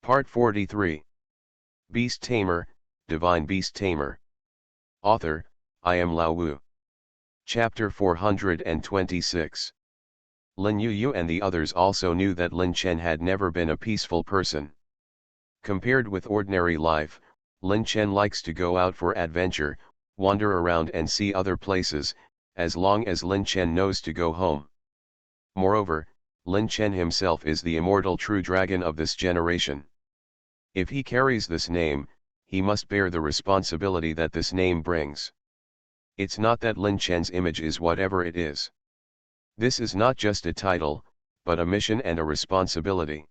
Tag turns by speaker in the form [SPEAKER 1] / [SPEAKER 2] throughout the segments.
[SPEAKER 1] Part 43. Beast Tamer, Divine Beast Tamer. Author, I am Lao Wu. Chapter 426. Lin Yu and the others also knew that Lin Chen had never been a peaceful person. Compared with ordinary life, Lin Chen likes to go out for adventure, wander around and see other places, as long as Lin Chen knows to go home. Moreover, Lin Chen himself is the immortal true dragon of this generation. If he carries this name, he must bear the responsibility that this name brings. It's not that Lin Chen's image is whatever it is. This is not just a title, but a mission and a responsibility.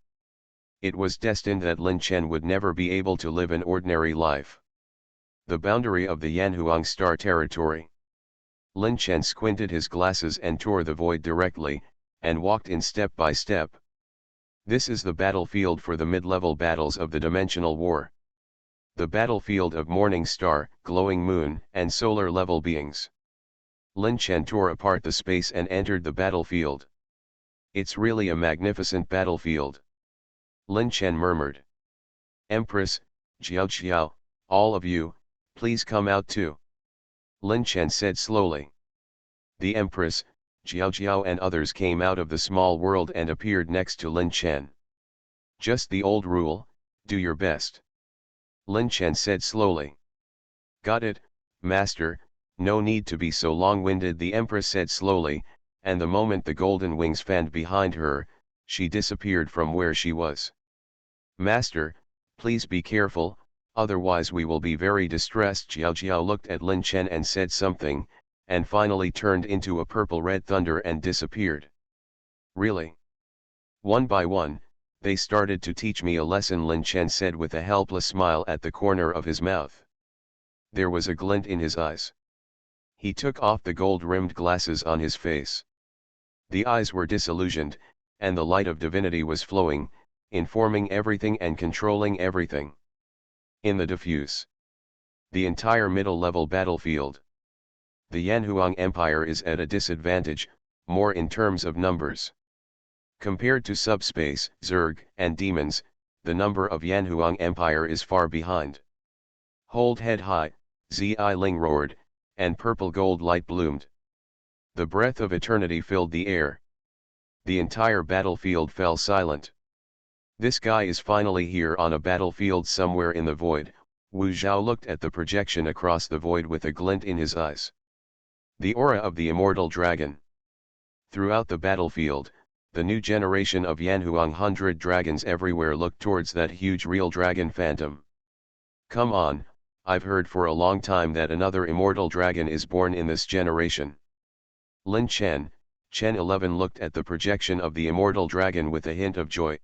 [SPEAKER 1] It was destined that Lin Chen would never be able to live an ordinary life. The boundary of the Yanhuang Star territory. Lin Chen squinted his glasses and tore the void directly, and walked in step by step. This is the battlefield for the mid-level battles of the dimensional war. The battlefield of morning star, glowing moon, and solar-level beings. Lin Chen tore apart the space and entered the battlefield. It's really a magnificent battlefield. Lin Chen murmured. Empress, Xiao, all of you, please come out too. Lin Chen said slowly. The Empress, Xiao and others came out of the small world and appeared next to Lin Chen. Just the old rule, do your best. Lin Chen said slowly. Got it, master, no need to be so long-winded, the Empress said slowly, and the moment the golden wings fanned behind her, she disappeared from where she was. Master, please be careful, otherwise we will be very distressed. Xiao looked at Lin Chen and said something, and finally turned into a purple-red thunder and disappeared. Really? One by one, they started to teach me a lesson, Lin Chen said with a helpless smile at the corner of his mouth. There was a glint in his eyes. He took off the gold-rimmed glasses on his face. The eyes were disillusioned, and the light of divinity was flowing, informing everything and controlling everything. In the diffuse. The entire middle-level battlefield. The Yanhuang Empire is at a disadvantage, more in terms of numbers. Compared to subspace, Zerg, and demons, the number of Yanhuang Empire is far behind. Hold head high, Zi Ling roared, and purple gold light bloomed. The breath of eternity filled the air. The entire battlefield fell silent. This guy is finally here on a battlefield somewhere in the void. Wu Zhao looked at the projection across the void with a glint in his eyes. The aura of the immortal dragon. Throughout the battlefield, the new generation of Yanhuang 100 dragons everywhere looked towards that huge real dragon phantom. Come on, I've heard for a long time that another immortal dragon is born in this generation. Lin Chen, Chen 11 looked at the projection of the immortal dragon with a hint of joy.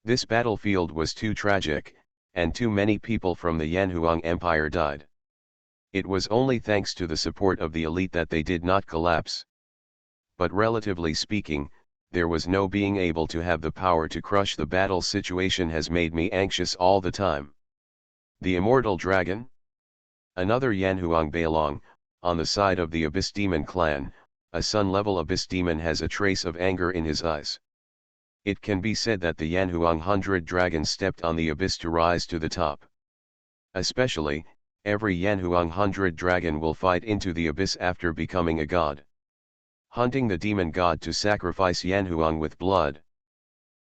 [SPEAKER 1] This battlefield was too tragic, and too many people from the Yanhuang Empire died. It was only thanks to the support of the elite that they did not collapse. But relatively speaking, there was no being able to have the power to crush the battle. Situation has made me anxious all the time. The immortal dragon? Another Yanhuang Bailong, on the side of the Abyss Demon clan, a sun-level Abyss Demon has a trace of anger in his eyes. It can be said that the Yanhuang 100 dragons stepped on the Abyss to rise to the top. Especially, every Yanhuang 100 dragon will fight into the Abyss after becoming a god. Hunting the demon god to sacrifice Yanhuang with blood.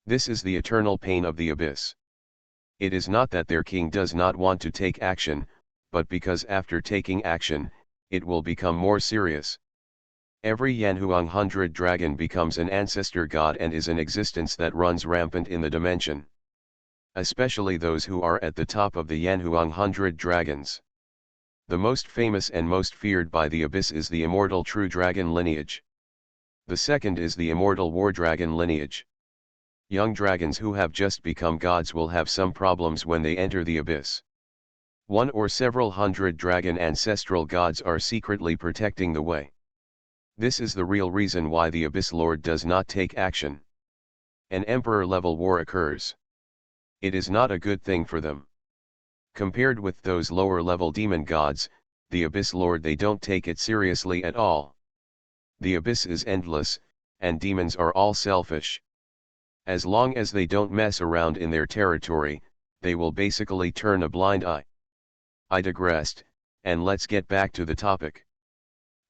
[SPEAKER 1] This is the eternal pain of the Abyss. It is not that their king does not want to take action, but because after taking action, it will become more serious. Every Yanhuang 100 dragon becomes an ancestor god and is an existence that runs rampant in the dimension. Especially those who are at the top of the Yanhuang 100 dragons. The most famous and most feared by the Abyss is the immortal true dragon lineage. The second is the immortal war dragon lineage. Young dragons who have just become gods will have some problems when they enter the Abyss. One or several hundred dragon ancestral gods are secretly protecting the way. This is the real reason why the Abyss Lord does not take action. An emperor-level war occurs. It is not a good thing for them. Compared with those lower-level demon gods, the Abyss Lord, they don't take it seriously at all. The Abyss is endless, and demons are all selfish. As long as they don't mess around in their territory, they will basically turn a blind eye. I digressed, and let's get back to the topic.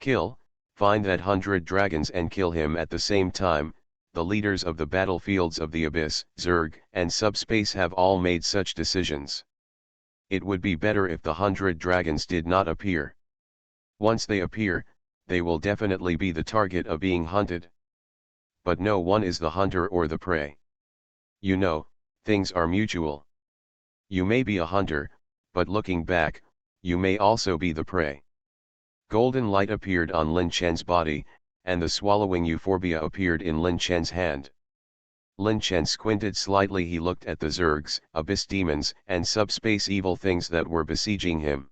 [SPEAKER 1] Kill, find that 100 dragons and kill him at the same time. The leaders of the battlefields of the Abyss, Zerg, and Subspace have all made such decisions. It would be better if the 100 dragons did not appear. Once they appear, they will definitely be the target of being hunted. But no one is the hunter or the prey. You know, things are mutual. You may be a hunter, but looking back, you may also be the prey. Golden light appeared on Lin Chen's body, and the swallowing euphorbia appeared in Lin Chen's hand. Lin Chen squinted slightly. He looked at the Zergs, abyss demons, and subspace evil things that were besieging him.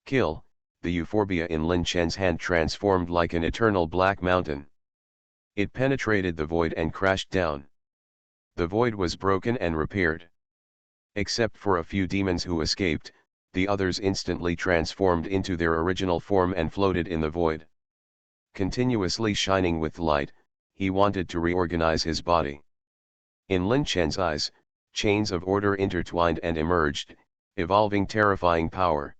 [SPEAKER 1] Kill, the euphorbia in Lin Chen's hand transformed like an eternal black mountain. It penetrated the void and crashed down. The void was broken and repaired. Except for a few demons who escaped, the others instantly transformed into their original form and floated in the void. Continuously shining with light, he wanted to reorganize his body. In Lin Chen's eyes, chains of order intertwined and emerged, evolving terrifying power.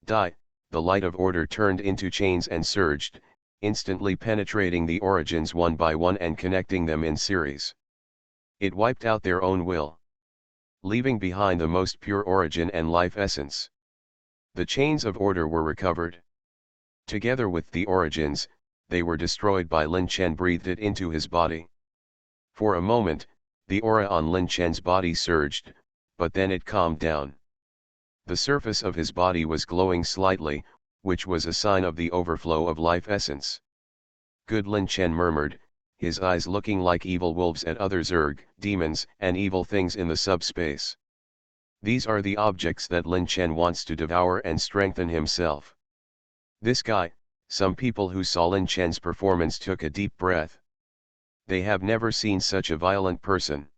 [SPEAKER 1] Die, the light of order turned into chains and surged, instantly penetrating the origins one by one and connecting them in series. It wiped out their own will, leaving behind the most pure origin and life essence. The chains of order were recovered. Together with the origins, they were destroyed by Lin Chen breathed it into his body. For a moment, the aura on Lin Chen's body surged, but then it calmed down. The surface of his body was glowing slightly, which was a sign of the overflow of life essence. Good, Lin Chen murmured, his eyes looking like evil wolves at other Zerg, demons, and evil things in the subspace. These are the objects that Lin Chen wants to devour and strengthen himself. This guy, some people who saw Lin Chen's performance took a deep breath. They have never seen such a violent person.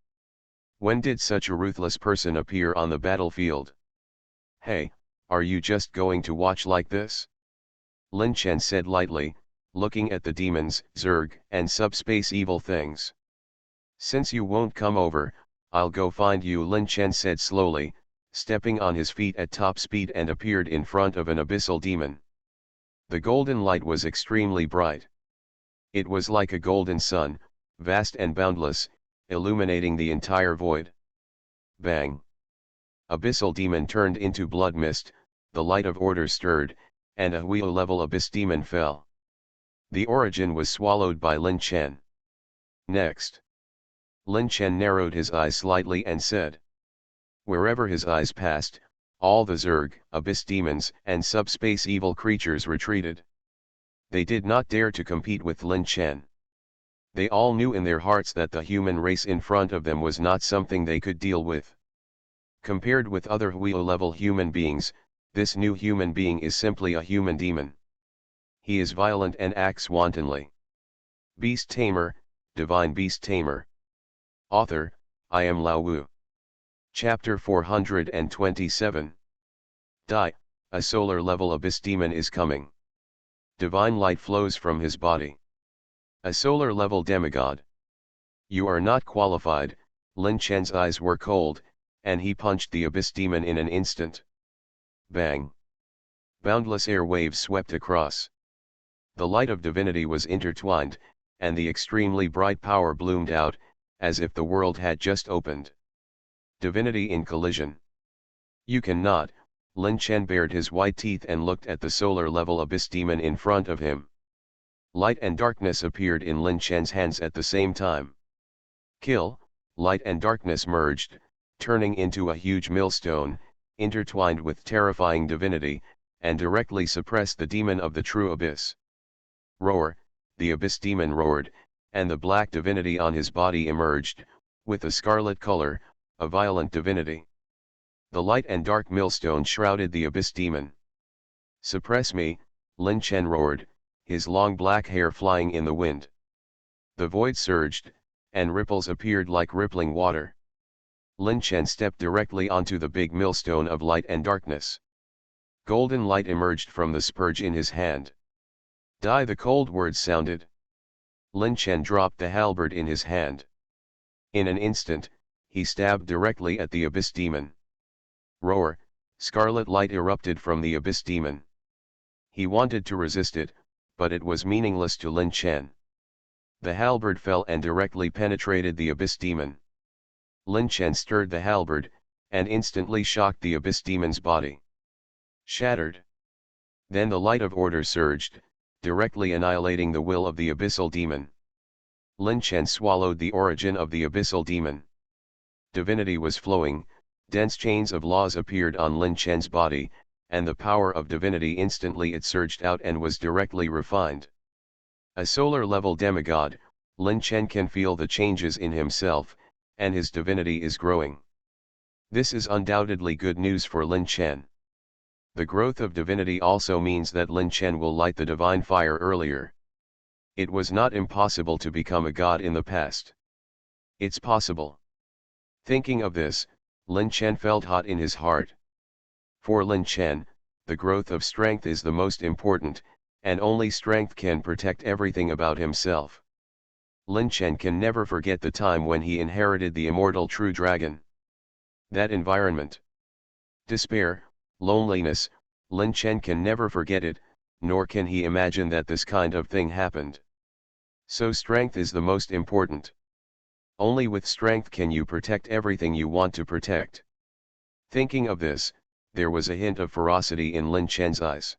[SPEAKER 1] When did such a ruthless person appear on the battlefield? Hey, are you just going to watch like this? Lin Chen said lightly, looking at the demons, Zerg, and subspace evil things. Since you won't come over, I'll go find you, Lin Chen said slowly, stepping on his feet at top speed and appeared in front of an abyssal demon. The golden light was extremely bright. It was like a golden sun, vast and boundless, illuminating the entire void. Bang! Abyssal demon turned into blood mist, the light of order stirred, and a Huio-level abyss demon fell. The origin was swallowed by Lin Chen. Next. Lin Chen narrowed his eyes slightly and said. Wherever his eyes passed, all the Zerg, abyss demons, and subspace evil creatures retreated. They did not dare to compete with Lin Chen. They all knew in their hearts that the human race in front of them was not something they could deal with. Compared with other Huio-level human beings, this new human being is simply a human demon. He is violent and acts wantonly. Beast Tamer, Divine Beast Tamer. Author, I am Lao Wu. Chapter 427. Die, a solar-level abyss demon is coming. Divine light flows from his body. A solar-level demigod. You are not qualified. Lin Chen's eyes were cold, and he punched the abyss demon in an instant. Bang! Boundless air waves swept across. The light of divinity was intertwined, and the extremely bright power bloomed out, as if the world had just opened. Divinity in collision. You cannot. Lin Chen bared his white teeth and looked at the solar-level abyss demon in front of him. Light and darkness appeared in Lin Chen's hands at the same time. Kill, light and darkness merged, turning into a huge millstone, intertwined with terrifying divinity, and directly suppressed the demon of the true abyss. Roar, the abyss demon roared, and the black divinity on his body emerged, with a scarlet color, a violent divinity. The light and dark millstone shrouded the abyss demon. Suppress me, Lin Chen roared, his long black hair flying in the wind. The void surged, and ripples appeared like rippling water. Lin Chen stepped directly onto the big millstone of light and darkness. Golden light emerged from the spurge in his hand. Die, the cold words sounded. Lin Chen dropped the halberd in his hand. In an instant, he stabbed directly at the Abyss Demon. Roar, scarlet light erupted from the Abyss Demon. He wanted to resist it, but it was meaningless to Lin Chen. The halberd fell and directly penetrated the Abyss Demon. Lin Chen stirred the halberd, and instantly shocked the Abyss Demon's body. Shattered. Then the light of order surged, directly annihilating the will of the Abyssal Demon. Lin Chen swallowed the origin of the Abyssal Demon. Divinity was flowing, dense chains of laws appeared on Lin Chen's body, and the power of divinity instantly it surged out and was directly refined. A solar-level demigod, Lin Chen can feel the changes in himself, and his divinity is growing. This is undoubtedly good news for Lin Chen. The growth of divinity also means that Lin Chen will light the divine fire earlier. It was not impossible to become a god in the past. It's possible. Thinking of this, Lin Chen felt hot in his heart. For Lin Chen, the growth of strength is the most important, and only strength can protect everything about himself. Lin Chen can never forget the time when he inherited the immortal true dragon. That environment. Despair, loneliness, Lin Chen can never forget it, nor can he imagine that this kind of thing happened. So strength is the most important. Only with strength can you protect everything you want to protect. Thinking of this, there was a hint of ferocity in Lin Chen's eyes.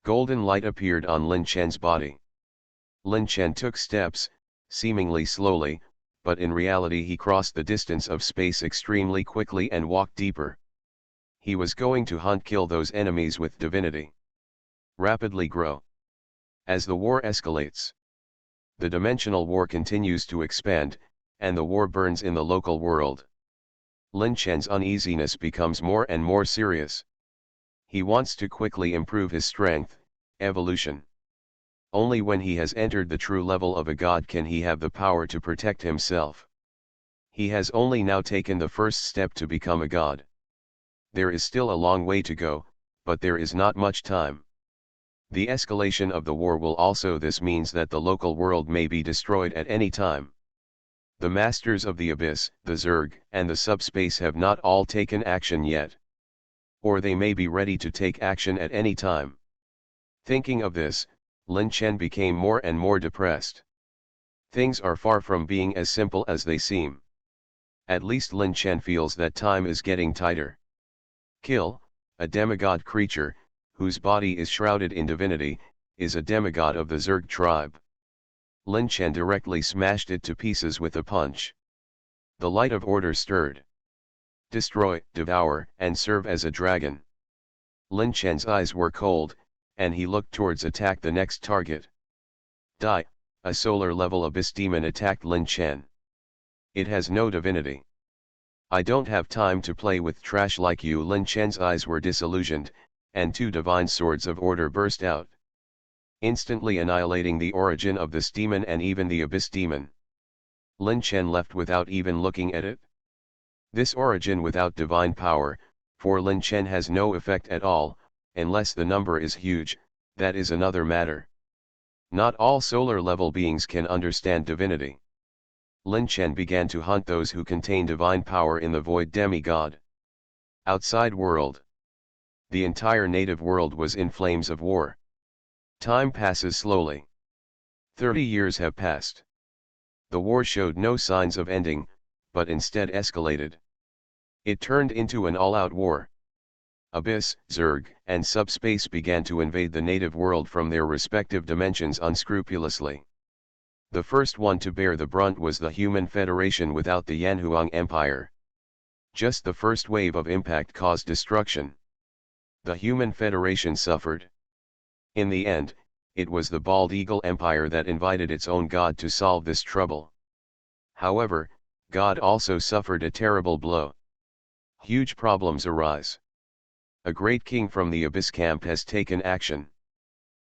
[SPEAKER 1] Golden light appeared on Lin Chen's body. Lin Chen took steps, seemingly slowly, but in reality he crossed the distance of space extremely quickly and walked deeper. He was going to kill those enemies with divinity. Rapidly grow. As the war escalates, the dimensional war continues to expand, and the war burns in the local world. Lin Chen's uneasiness becomes more and more serious. He wants to quickly improve his strength, evolution. Only when he has entered the true level of a god can he have the power to protect himself. He has only now taken the first step to become a god. There is still a long way to go, but there is not much time. The escalation of the war will also this means that the local world may be destroyed at any time. The masters of the abyss, the Zerg, and the subspace have not all taken action yet. Or they may be ready to take action at any time. Thinking of this, Lin Chen became more and more depressed. Things are far from being as simple as they seem. At least Lin Chen feels that time is getting tighter. Kill, a demigod creature, whose body is shrouded in divinity, is a demigod of the Zerg tribe. Lin Chen directly smashed it to pieces with a punch. The light of order stirred. Destroy, devour, and serve as a dragon. Lin Chen's eyes were cold, and he looked towards attack the next target. Die, a solar-level abyss demon attacked Lin Chen. It has no divinity. I don't have time to play with trash like you. Lin Chen's eyes were disillusioned, and two divine swords of order burst out, instantly annihilating the origin of this demon and even the abyss demon. Lin Chen left without even looking at it. This origin without divine power, for Lin Chen has no effect at all, unless the number is huge, that is another matter. Not all solar-level beings can understand divinity. Lin Chen began to hunt those who contain divine power in the void demigod. Outside world. The entire native world was in flames of war. Time passes slowly. 30 years have passed. The war showed no signs of ending, but instead escalated. It turned into an all-out war. Abyss, Zerg, and subspace began to invade the native world from their respective dimensions unscrupulously. The first one to bear the brunt was the Human Federation without the Yanhuang Empire. Just the first wave of impact caused destruction. The Human Federation suffered. In the end, it was the Bald Eagle Empire that invited its own god to solve this trouble. However, God also suffered a terrible blow. Huge problems arise. A great king from the Abyss camp has taken action.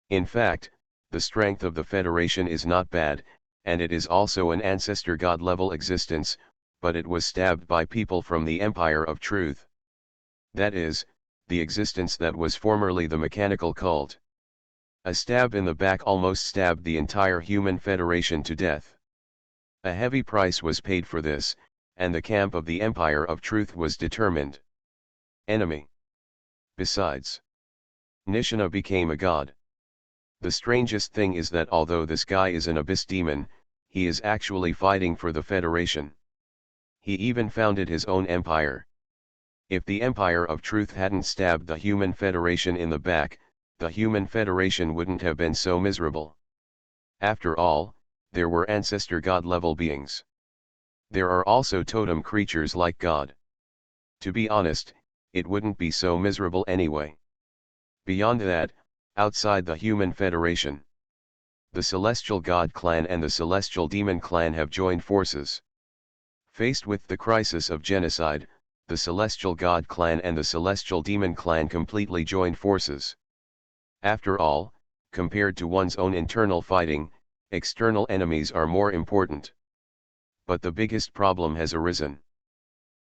[SPEAKER 1] In fact, the strength of the Federation is not bad, and it is also an ancestor god-level existence, but it was stabbed by people from the Empire of Truth. That is, the existence that was formerly the mechanical cult. A stab in the back almost stabbed the entire Human Federation to death. A heavy price was paid for this, and the camp of the Empire of Truth was determined. Enemy. Besides, Nishina became a god. The strangest thing is that although this guy is an abyss demon, he is actually fighting for the Federation. He even founded his own empire. If the Empire of Truth hadn't stabbed the Human Federation in the back, the Human Federation wouldn't have been so miserable. After all, there were ancestor god-level beings. There are also totem creatures like God. To be honest, it wouldn't be so miserable anyway. Beyond that, outside the Human Federation, the Celestial God Clan and the Celestial Demon Clan have joined forces. Faced with the crisis of genocide, the Celestial God Clan and the Celestial Demon Clan completely joined forces. After all, compared to one's own internal fighting, external enemies are more important. But the biggest problem has arisen.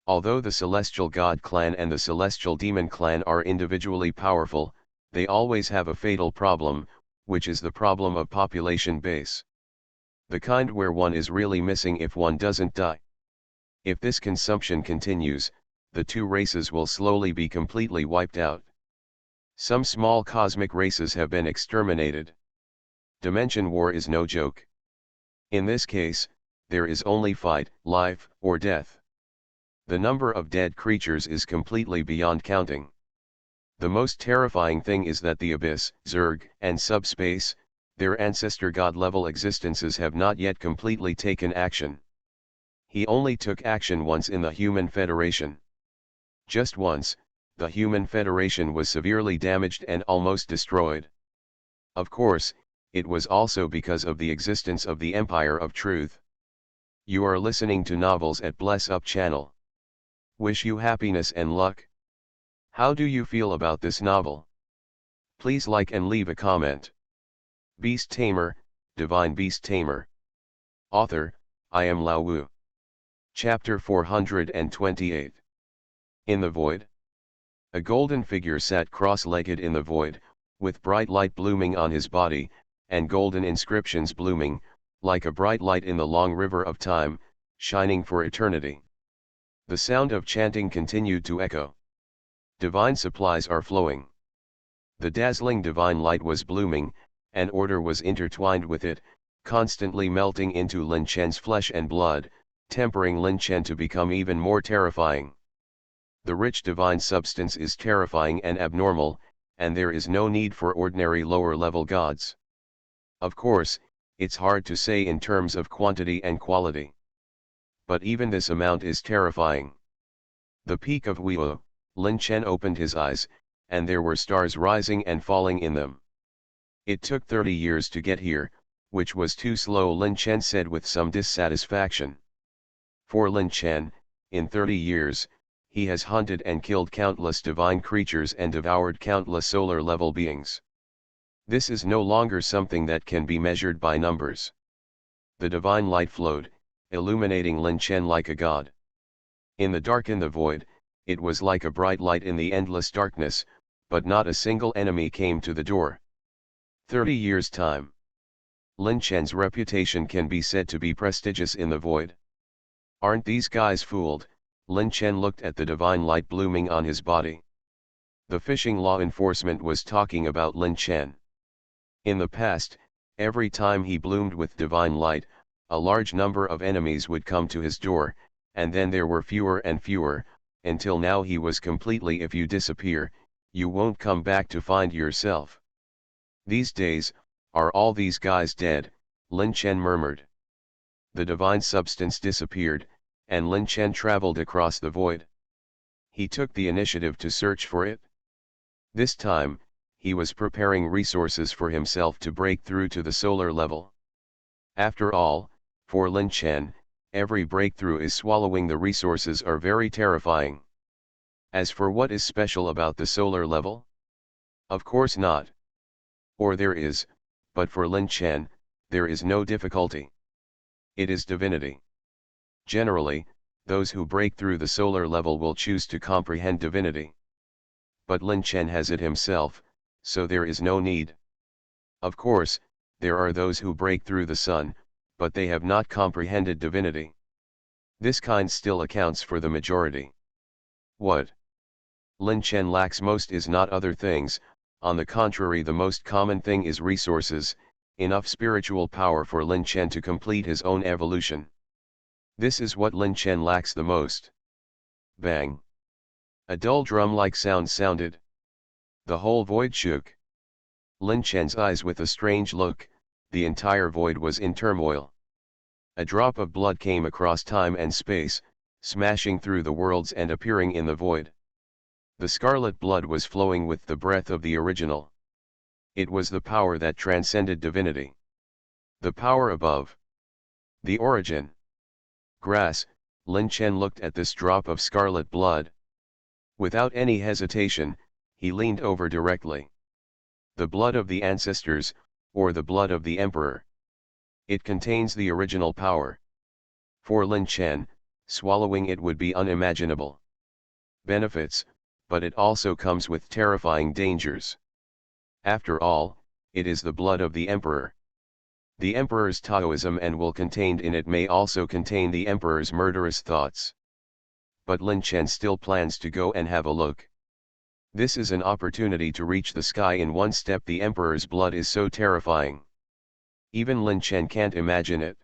[SPEAKER 1] Although the Celestial God Clan and the Celestial Demon Clan are individually powerful, they always have a fatal problem, which is the problem of population base. The kind where one is really missing if one doesn't die. If this consumption continues, the two races will slowly be completely wiped out. Some small cosmic races have been exterminated. Dimension war is no joke. In this case, there is only fight, life, or death. The number of dead creatures is completely beyond counting. The most terrifying thing is that the Abyss, Zerg, and Subspace, their ancestor god-level existences have not yet completely taken action. He only took action once in the Human Federation. Just once, the Human Federation was severely damaged and almost destroyed. Of course, it was also because of the existence of the Empire of Truth. You are listening to Novels at Bless Up channel. Wish you happiness and luck. How do you feel about this novel? Please like and leave a comment. Beast Tamer, Divine Beast Tamer. Author, I am Lao Wu. Chapter 428. In the Void. A golden figure sat cross-legged in the void, with bright light blooming on his body, and golden inscriptions blooming, like a bright light in the long river of time, shining for eternity. The sound of chanting continued to echo. Divine supplies are flowing. The dazzling divine light was blooming, and order was intertwined with it, constantly melting into Lin Chen's flesh and blood, tempering Lin Chen to become even more terrifying. The rich divine substance is terrifying and abnormal, and there is no need for ordinary lower-level gods. Of course, it's hard to say in terms of quantity and quality. But even this amount is terrifying. The peak of Wuo, Lin Chen opened his eyes, and there were stars rising and falling in them. It took 30 years to get here, which was too slow, Lin Chen said with some dissatisfaction. For Lin Chen, in 30 years, he has hunted and killed countless divine creatures and devoured countless solar-level beings. This is no longer something that can be measured by numbers. The divine light flowed, illuminating Lin Chen like a god. In the dark in the void, it was like a bright light in the endless darkness, but not a single enemy came to the door. 30 years' time. Lin Chen's reputation can be said to be prestigious in the void. Aren't these guys fooled? Lin Chen looked at the divine light blooming on his body. The fishing law enforcement was talking about Lin Chen. In the past, every time he bloomed with divine light, a large number of enemies would come to his door, and then there were fewer and fewer, until now he was completely if you disappear, you won't come back to find yourself. These days, are all these guys dead? Lin Chen murmured. The divine substance disappeared, and Lin Chen traveled across the void. He took the initiative to search for it. This time, he was preparing resources for himself to break through to the solar level. After all, for Lin Chen, every breakthrough is swallowing the resources are very terrifying. As for what is special about the solar level? Of course not. Or there is, but for Lin Chen, there is no difficulty. It is divinity. Generally, those who break through the solar level will choose to comprehend divinity. But Lin Chen has it himself, so there is no need. Of course, there are those who break through the sun, but they have not comprehended divinity. This kind still accounts for the majority. What Lin Chen lacks most is not other things, on the contrary the most common thing is resources, enough spiritual power for Lin Chen to complete his own evolution. This is what Lin Chen lacks the most. Bang! A dull drum-like sound sounded. The whole void shook. Lin Chen's eyes with a strange look, the entire void was in turmoil. A drop of blood came across time and space, smashing through the worlds and appearing in the void. The scarlet blood was flowing with the breath of the original. It was the power that transcended divinity. The power above. The origin. Grass, Lin Chen looked at this drop of scarlet blood. Without any hesitation, he leaned over directly. The blood of the ancestors, or the blood of the emperor. It contains the original power. For Lin Chen, swallowing it would be unimaginable benefits, but it also comes with terrifying dangers. After all, it is the blood of the emperor. The emperor's Taoism and will contained in it may also contain the emperor's murderous thoughts. But Lin Chen still plans to go and have a look. This is an opportunity to reach the sky in one step. The emperor's blood is so terrifying. Even Lin Chen can't imagine it.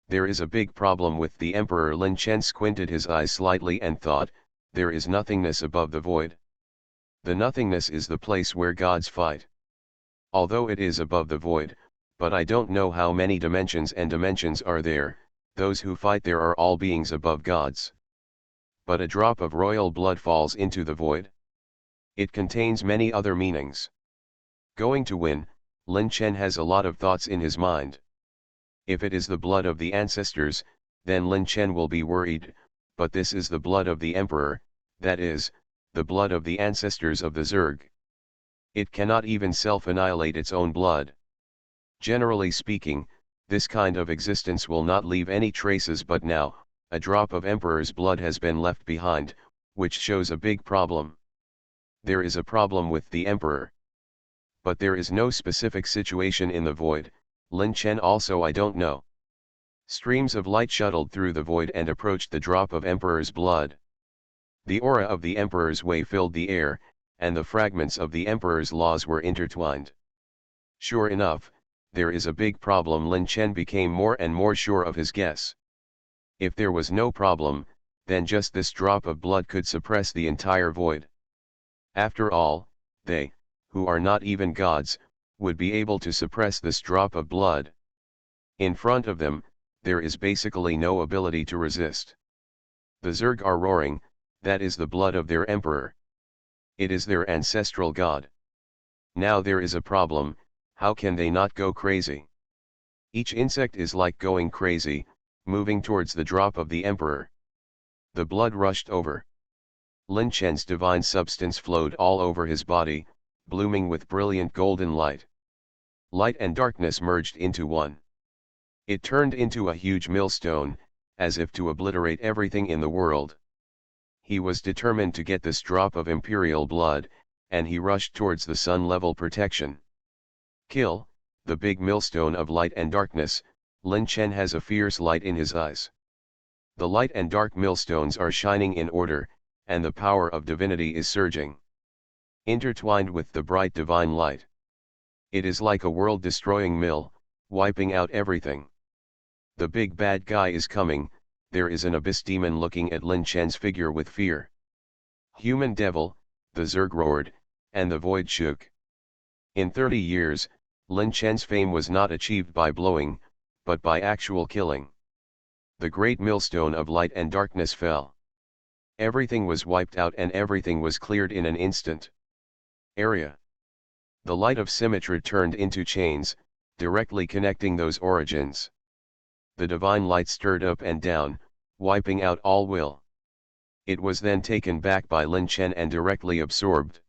[SPEAKER 1] There is a big problem with the emperor. Lin Chen squinted his eyes slightly and thought, there is nothingness above the void. The nothingness is the place where gods fight. Although it is above the void, but I don't know how many dimensions and dimensions are there, those who fight there are all beings above gods. But a drop of royal blood falls into the void. It contains many other meanings. Going to win, Lin Chen has a lot of thoughts in his mind. If it is the blood of the ancestors, then Lin Chen will be worried, but this is the blood of the emperor, that is, the blood of the ancestors of the Zerg. It cannot even self-annihilate its own blood. Generally speaking, this kind of existence will not leave any traces, but now, a drop of emperor's blood has been left behind, which shows a big problem. There is a problem with the emperor. But there is no specific situation in the void, Lin Chen also I don't know. Streams of light shuttled through the void and approached the drop of emperor's blood. The aura of the emperor's way filled the air, and the fragments of the emperor's laws were intertwined. Sure enough, there is a big problem. Lin Chen became more and more sure of his guess. If there was no problem, then just this drop of blood could suppress the entire void. After all, they, who are not even gods, would be able to suppress this drop of blood. In front of them, there is basically no ability to resist. The Zerg are roaring, that is the blood of their emperor. It is their ancestral god. Now there is a problem, how can they not go crazy? Each insect is like going crazy, moving towards the drop of the emperor. The blood rushed over. Lin Chen's divine substance flowed all over his body, blooming with brilliant golden light. Light and darkness merged into one. It turned into a huge millstone, as if to obliterate everything in the world. He was determined to get this drop of imperial blood, and he rushed towards the sun-level protection. Kill, the big millstone of light and darkness. Lin Chen has a fierce light in his eyes. The light and dark millstones are shining in order, and the power of divinity is surging. Intertwined with the bright divine light. It is like a world-destroying mill, wiping out everything. The big bad guy is coming. There is an abyss demon looking at Lin Chen's figure with fear. Human devil, the Zerg roared, and the void shook. In 30 years, Lin Chen's fame was not achieved by blowing, but by actual killing. The great millstone of light and darkness fell. Everything was wiped out and everything was cleared in an instant. Area. The light of symmetry turned into chains, directly connecting those origins. The divine light stirred up and down, wiping out all will. It was then taken back by Lin Chen and directly absorbed.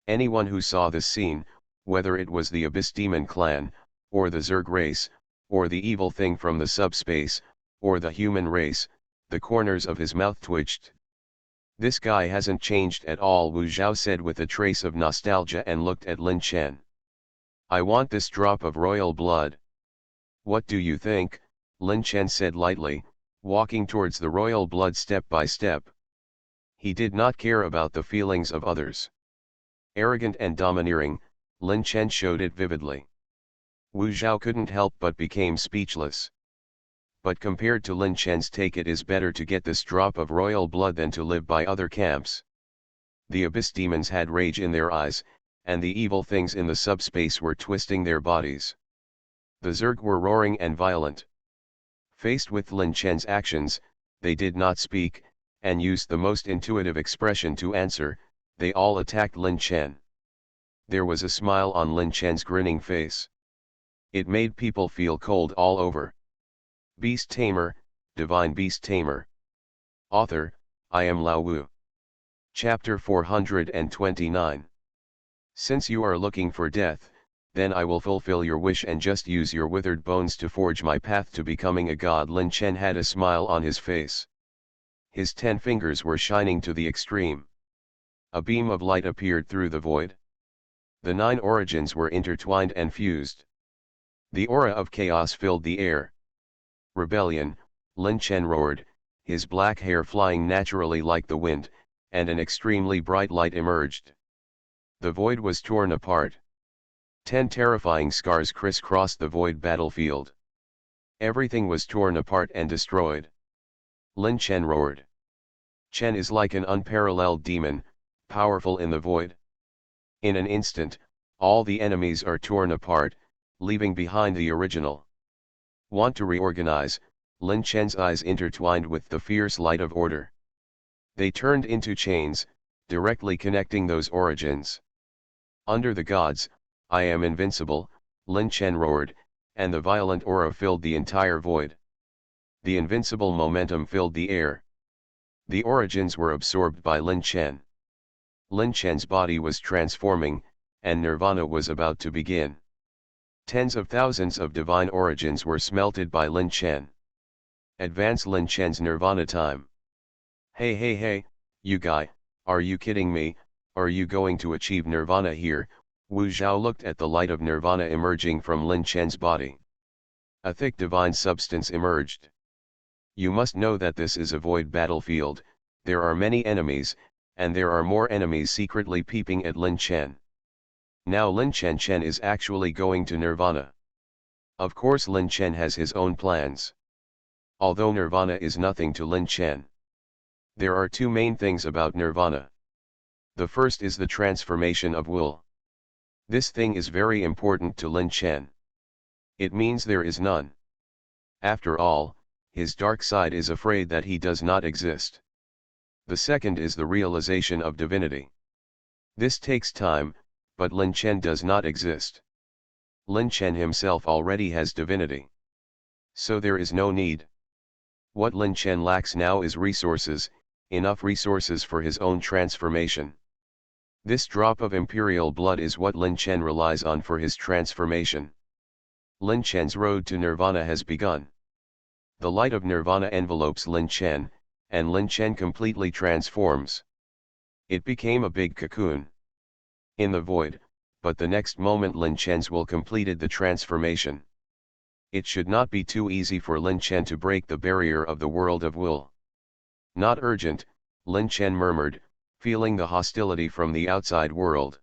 [SPEAKER 1] Anyone who saw this scene, whether it was the Abyss Demon clan, or the Zerg race, or the evil thing from the subspace, or the human race, the corners of his mouth twitched. This guy hasn't changed at all, Wu Zhao said with a trace of nostalgia and looked at Lin Chen. I want this drop of royal blood. What do you think? Lin Chen said lightly, walking towards the royal blood step by step. He did not care about the feelings of others. Arrogant and domineering, Lin Chen showed it vividly. Wu Zhao couldn't help but became speechless. But compared to Lin Chen's take, it is better to get this drop of royal blood than to live by other camps. The abyss demons had rage in their eyes, and the evil things in the subspace were twisting their bodies. The Zerg were roaring and violent. Faced with Lin Chen's actions, they did not speak, and used the most intuitive expression to answer. They all attacked Lin Chen. There was a smile on Lin Chen's grinning face. It made people feel cold all over. Beast Tamer, Divine Beast Tamer. Author, I am Lao Wu. Chapter 429. Since you are looking for death, then I will fulfill your wish and just use your withered bones to forge my path to becoming a god. Lin Chen had a smile on his face. His 10 fingers were shining to the extreme. A beam of light appeared through the void. The 9 origins were intertwined and fused. The aura of chaos filled the air. Rebellion, Lin Chen roared, his black hair flying naturally like the wind, and an extremely bright light emerged. The void was torn apart. 10 terrifying scars crisscrossed the void battlefield. Everything was torn apart and destroyed. Lin Chen roared. Chen is like an unparalleled demon, powerful in the void. In an instant, all the enemies are torn apart, leaving behind the original. Want to reorganize? Lin Chen's eyes intertwined with the fierce light of order. They turned into chains, directly connecting those origins. Under the gods, I am invincible, Lin Chen roared, and the violent aura filled the entire void. The invincible momentum filled the air. The origins were absorbed by Lin Chen. Lin Chen's body was transforming, and nirvana was about to begin. Tens of thousands of divine origins were smelted by Lin Chen. Advance Lin Chen's nirvana time. Hey, you guy, are you kidding me? Are you going to achieve nirvana here? Wu Zhao looked at the light of nirvana emerging from Lin Chen's body. A thick divine substance emerged. You must know that this is a void battlefield, there are many enemies, and there are more enemies secretly peeping at Lin Chen. Now Lin Chen is actually going to nirvana. Of course Lin Chen has his own plans. Although nirvana is nothing to Lin Chen. There are 2 main things about nirvana. The first is the transformation of will. This thing is very important to Lin Chen. It means there is none. After all, his dark side is afraid that he does not exist. The second is the realization of divinity. This takes time, but Lin Chen does not exist. Lin Chen himself already has divinity. So there is no need. What Lin Chen lacks now is resources, enough resources for his own transformation. This drop of imperial blood is what Lin Chen relies on for his transformation. Lin Chen's road to nirvana has begun. The light of nirvana envelopes Lin Chen, and Lin Chen completely transforms. It became a big cocoon in the void, but the next moment Lin Chen's will completed the transformation. It should not be too easy for Lin Chen to break the barrier of the world of will. Not urgent, Lin Chen murmured, feeling the hostility from the outside world.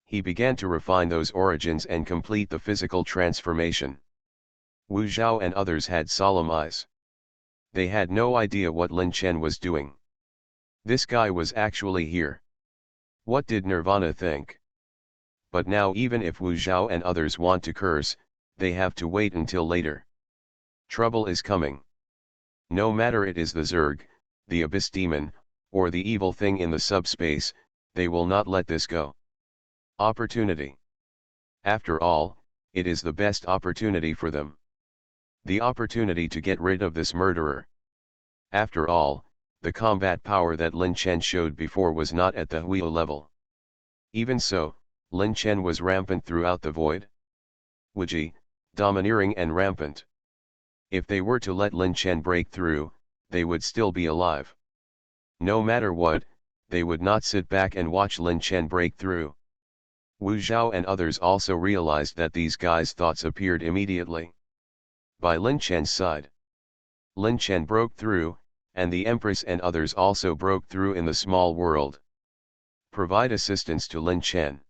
[SPEAKER 1] He began to refine those origins and complete the physical transformation. Wu Zhao and others had solemn eyes. They had no idea what Lin Chen was doing. This guy was actually here. What did Nirvana think? But now even if Wu Zhao and others want to curse, they have to wait until later. Trouble is coming. No matter it is the Zerg, the Abyss Demon, or the evil thing in the subspace, they will not let this go. Opportunity. After all, it is the best opportunity for them. The opportunity to get rid of this murderer. After all, the combat power that Lin Chen showed before was not at the Huio level. Even so, Lin Chen was rampant throughout the void. Wuji, domineering and rampant. If they were to let Lin Chen break through, they would still be alive. No matter what, they would not sit back and watch Lin Chen break through. Wu Zhao and others also realized that these guys' thoughts appeared immediately. By Lin Chen's side. Lin Chen broke through, and the Empress and others also broke through in the small world. Provide assistance to Lin Chen.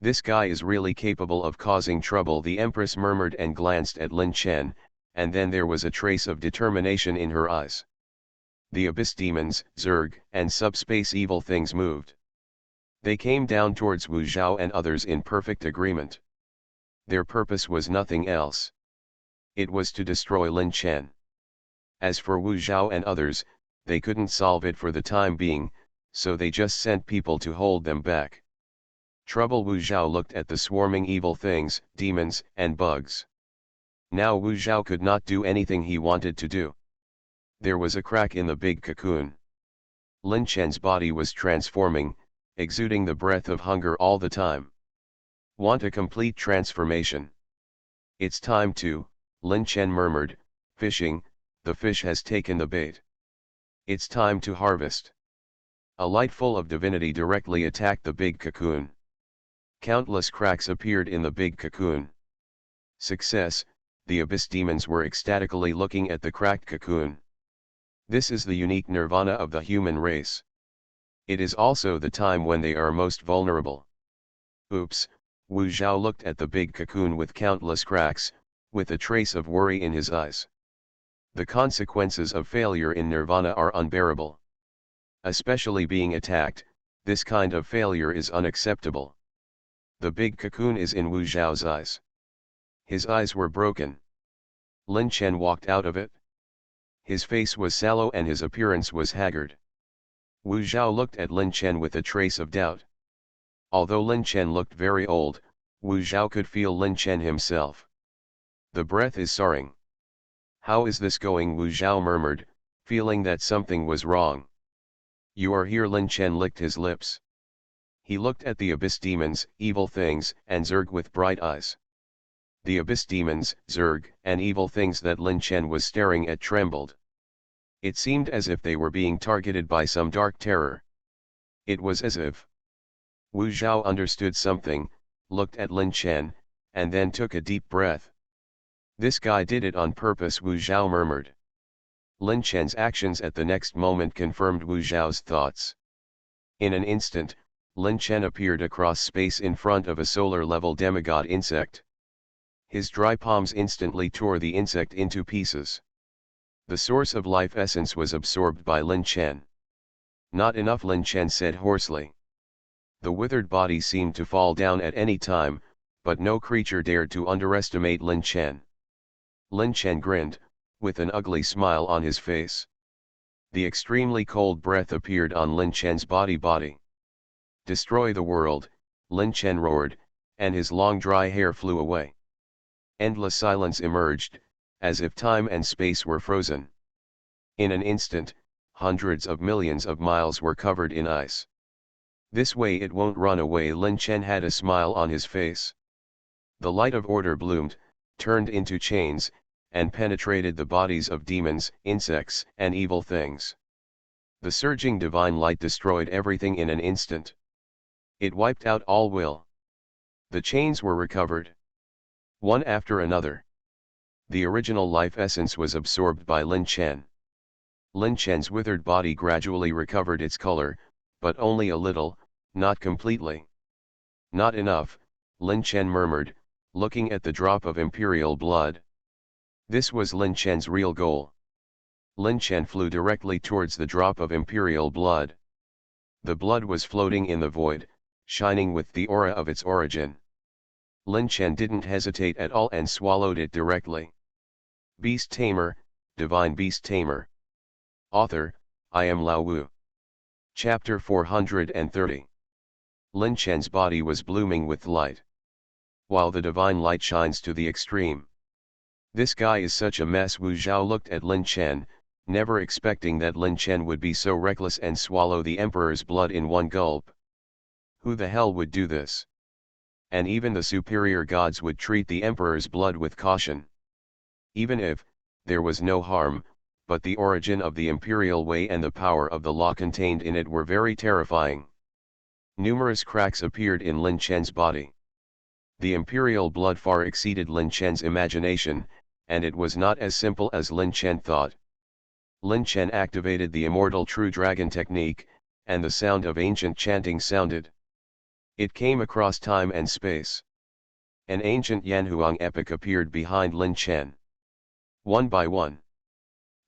[SPEAKER 1] This guy is really capable of causing trouble, the Empress murmured and glanced at Lin Chen, and then there was a trace of determination in her eyes. The abyss demons, Zerg, and subspace evil things moved. They came down towards Wu Zhao and others in perfect agreement. Their purpose was nothing else. It was to destroy Lin Chen. As for Wu Zhao and others, they couldn't solve it for the time being, so they just sent people to hold them back. Trouble. Wu Zhao looked at the swarming evil things, demons, and bugs. Now Wu Zhao could not do anything he wanted to do. There was a crack in the big cocoon. Lin Chen's body was transforming, exuding the breath of hunger all the time. Want a complete transformation? It's time to, Lin Chen murmured, fishing, the fish has taken the bait. It's time to harvest. A light full of divinity directly attacked the big cocoon. Countless cracks appeared in the big cocoon. Success, the abyss demons were ecstatically looking at the cracked cocoon. This is the unique nirvana of the human race. It is also the time when they are most vulnerable. Oops, Wu Zhao looked at the big cocoon with countless cracks, with a trace of worry in his eyes. The consequences of failure in nirvana are unbearable. Especially being attacked, this kind of failure is unacceptable. The big cocoon is in Wu Zhao's eyes. His eyes were broken. Lin Chen walked out of it. His face was sallow and his appearance was haggard. Wu Zhao looked at Lin Chen with a trace of doubt. Although Lin Chen looked very old, Wu Zhao could feel Lin Chen himself. The breath is soaring. How is this going? Wu Zhao murmured, feeling that something was wrong. You are here. Lin Chen licked his lips. He looked at the abyss demons, evil things, and Zerg with bright eyes. The abyss demons, Zerg, and evil things that Lin Chen was staring at trembled. It seemed as if they were being targeted by some dark terror. It was as if Wu Zhao understood something, looked at Lin Chen, and then took a deep breath. This guy did it on purpose, Wu Zhao murmured. Lin Chen's actions at the next moment confirmed Wu Zhao's thoughts. In an instant, Lin Chen appeared across space in front of a solar-level demigod insect. His dry palms instantly tore the insect into pieces. The source of life essence was absorbed by Lin Chen. Not enough, Lin Chen said hoarsely. The withered body seemed to fall down at any time, but no creature dared to underestimate Lin Chen. Lin Chen grinned, with an ugly smile on his face. The extremely cold breath appeared on Lin Chen's body. Destroy the world, Lin Chen roared, and his long dry hair flew away. Endless silence emerged, as if time and space were frozen. In an instant, hundreds of millions of miles were covered in ice. This way it won't run away. Lin Chen had a smile on his face. The light of order bloomed, turned into chains, and penetrated the bodies of demons, insects, and evil things. The surging divine light destroyed everything in an instant. It wiped out all will. The chains were recovered. One after another. The original life essence was absorbed by Lin Chen. Lin Chen's withered body gradually recovered its color, but only a little, not completely. Not enough, Lin Chen murmured, looking at the drop of imperial blood. This was Lin Chen's real goal. Lin Chen flew directly towards the drop of imperial blood. The blood was floating in the void, shining with the aura of its origin. Lin Chen didn't hesitate at all and swallowed it directly. Beast Tamer, Divine Beast Tamer. Author, I am Lao Wu. Chapter 430. Lin Chen's body was blooming with light. While the divine light shines to the extreme. This guy is such a mess. Wu Zhao looked at Lin Chen, never expecting that Lin Chen would be so reckless and swallow the emperor's blood in one gulp. Who the hell would do this? And even the superior gods would treat the emperor's blood with caution. Even if, there was no harm, but the origin of the imperial way and the power of the law contained in it were very terrifying. Numerous cracks appeared in Lin Chen's body. The imperial blood far exceeded Lin Chen's imagination, and it was not as simple as Lin Chen thought. Lin Chen activated the immortal true dragon technique, and the sound of ancient chanting sounded. It came across time and space. An ancient Yanhuang epic appeared behind Lin Chen. One by one,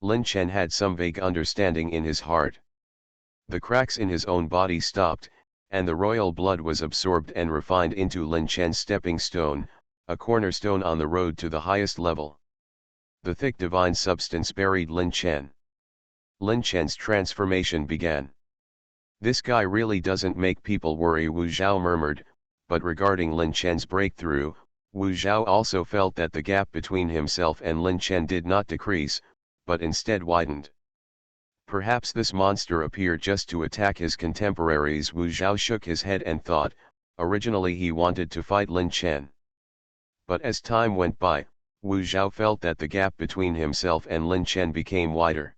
[SPEAKER 1] Lin Chen had some vague understanding in his heart. The cracks in his own body stopped, and the royal blood was absorbed and refined into Lin Chen's stepping stone, a cornerstone on the road to the highest level. The thick divine substance buried Lin Chen. Lin Chen's transformation began. This guy really doesn't make people worry, Wu Zhao murmured, but regarding Lin Chen's breakthrough, Wu Zhao also felt that the gap between himself and Lin Chen did not decrease, but instead widened. Perhaps this monster appeared just to attack his contemporaries. Wu Zhao shook his head and thought, originally he wanted to fight Lin Chen. But as time went by, Wu Zhao felt that the gap between himself and Lin Chen became wider.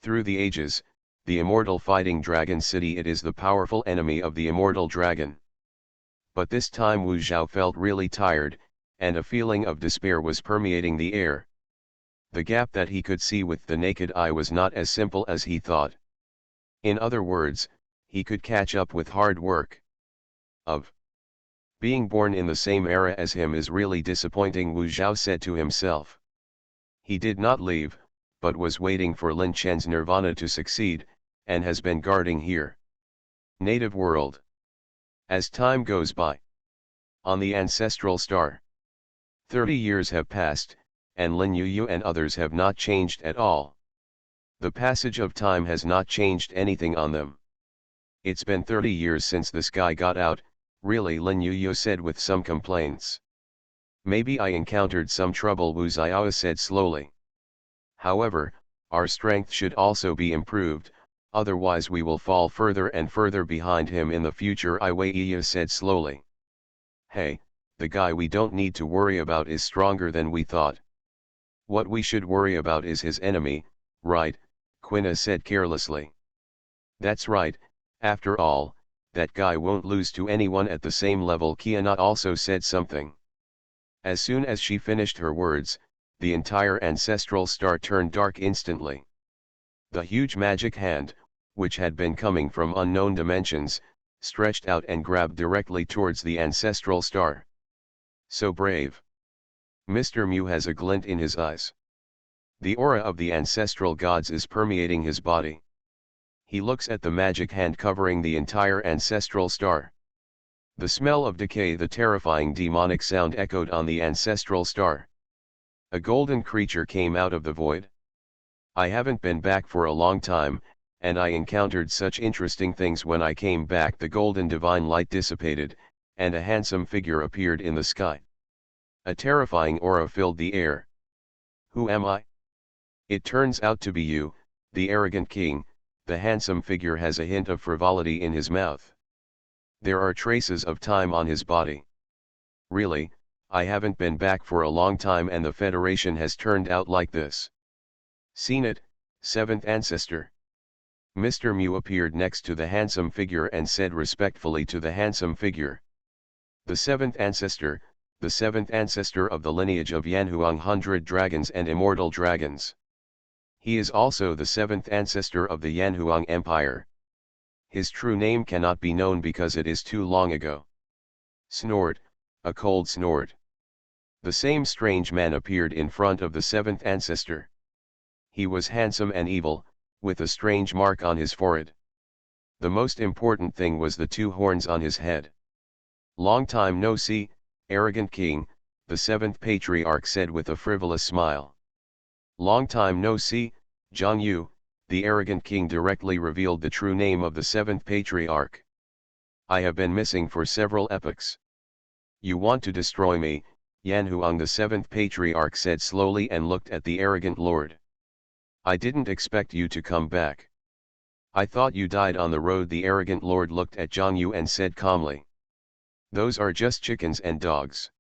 [SPEAKER 1] Through the ages, the immortal fighting dragon city, it is the powerful enemy of the immortal dragon. But this time Wu Zhao felt really tired, and a feeling of despair was permeating the air. The gap that he could see with the naked eye was not as simple as he thought. In other words, he could catch up with hard work. Being born in the same era as him is really disappointing, Wu Zhao said to himself. He did not leave, but was waiting for Lin Chen's nirvana to succeed, and has been guarding here. Native world. As time goes by. On the ancestral star. 30 years have passed, and Lin Yuyu and others have not changed at all. The passage of time has not changed anything on them. It's been 30 years since this guy got out, really, Lin Yuyu said with some complaints. Maybe I encountered some trouble, Wu Xiao said slowly. However, our strength should also be improved, otherwise we will fall further and further behind him in the future, I Wei Yi said slowly. Hey, the guy we don't need to worry about is stronger than we thought. What we should worry about is his enemy, right? Quina said carelessly. That's right, after all, that guy won't lose to anyone at the same level, Kiana also said something. As soon as she finished her words, the entire ancestral star turned dark instantly. The huge magic hand, which had been coming from unknown dimensions, stretched out and grabbed directly towards the ancestral star. So brave. Mr. Mew has a glint in his eyes. The aura of the ancestral gods is permeating his body. He looks at the magic hand covering the entire ancestral star. The smell of decay, the terrifying demonic sound echoed on the ancestral star. A golden creature came out of the void. I haven't been back for a long time, and I encountered such interesting things when I came back. The golden divine light dissipated, and a handsome figure appeared in the sky. A terrifying aura filled the air. Who am I? It turns out to be you, the arrogant king. The handsome figure has a hint of frivolity in his mouth. There are traces of time on his body. Really, I haven't been back for a long time and the Federation has turned out like this. Seen it, seventh ancestor. Mr. Mew appeared next to the handsome figure and said respectfully to the handsome figure. The seventh ancestor of the lineage of Yanhuang 100 dragons and immortal dragons. He is also the seventh ancestor of the Yanhuang Empire. His true name cannot be known because it is too long ago. Snort, a cold snort. The same strange man appeared in front of the seventh ancestor. He was handsome and evil, with a strange mark on his forehead. The most important thing was the two horns on his head. Long time no see, arrogant king, the seventh patriarch said with a frivolous smile. Long time no see, Zhang Yu, the arrogant king directly revealed the true name of the seventh patriarch. I have been missing for several epochs. You want to destroy me, Yanhuang, the seventh patriarch said slowly and looked at the arrogant lord. I didn't expect you to come back. I thought you died on the road. The arrogant lord looked at Zhang Yu and said calmly. Those are just chickens and dogs.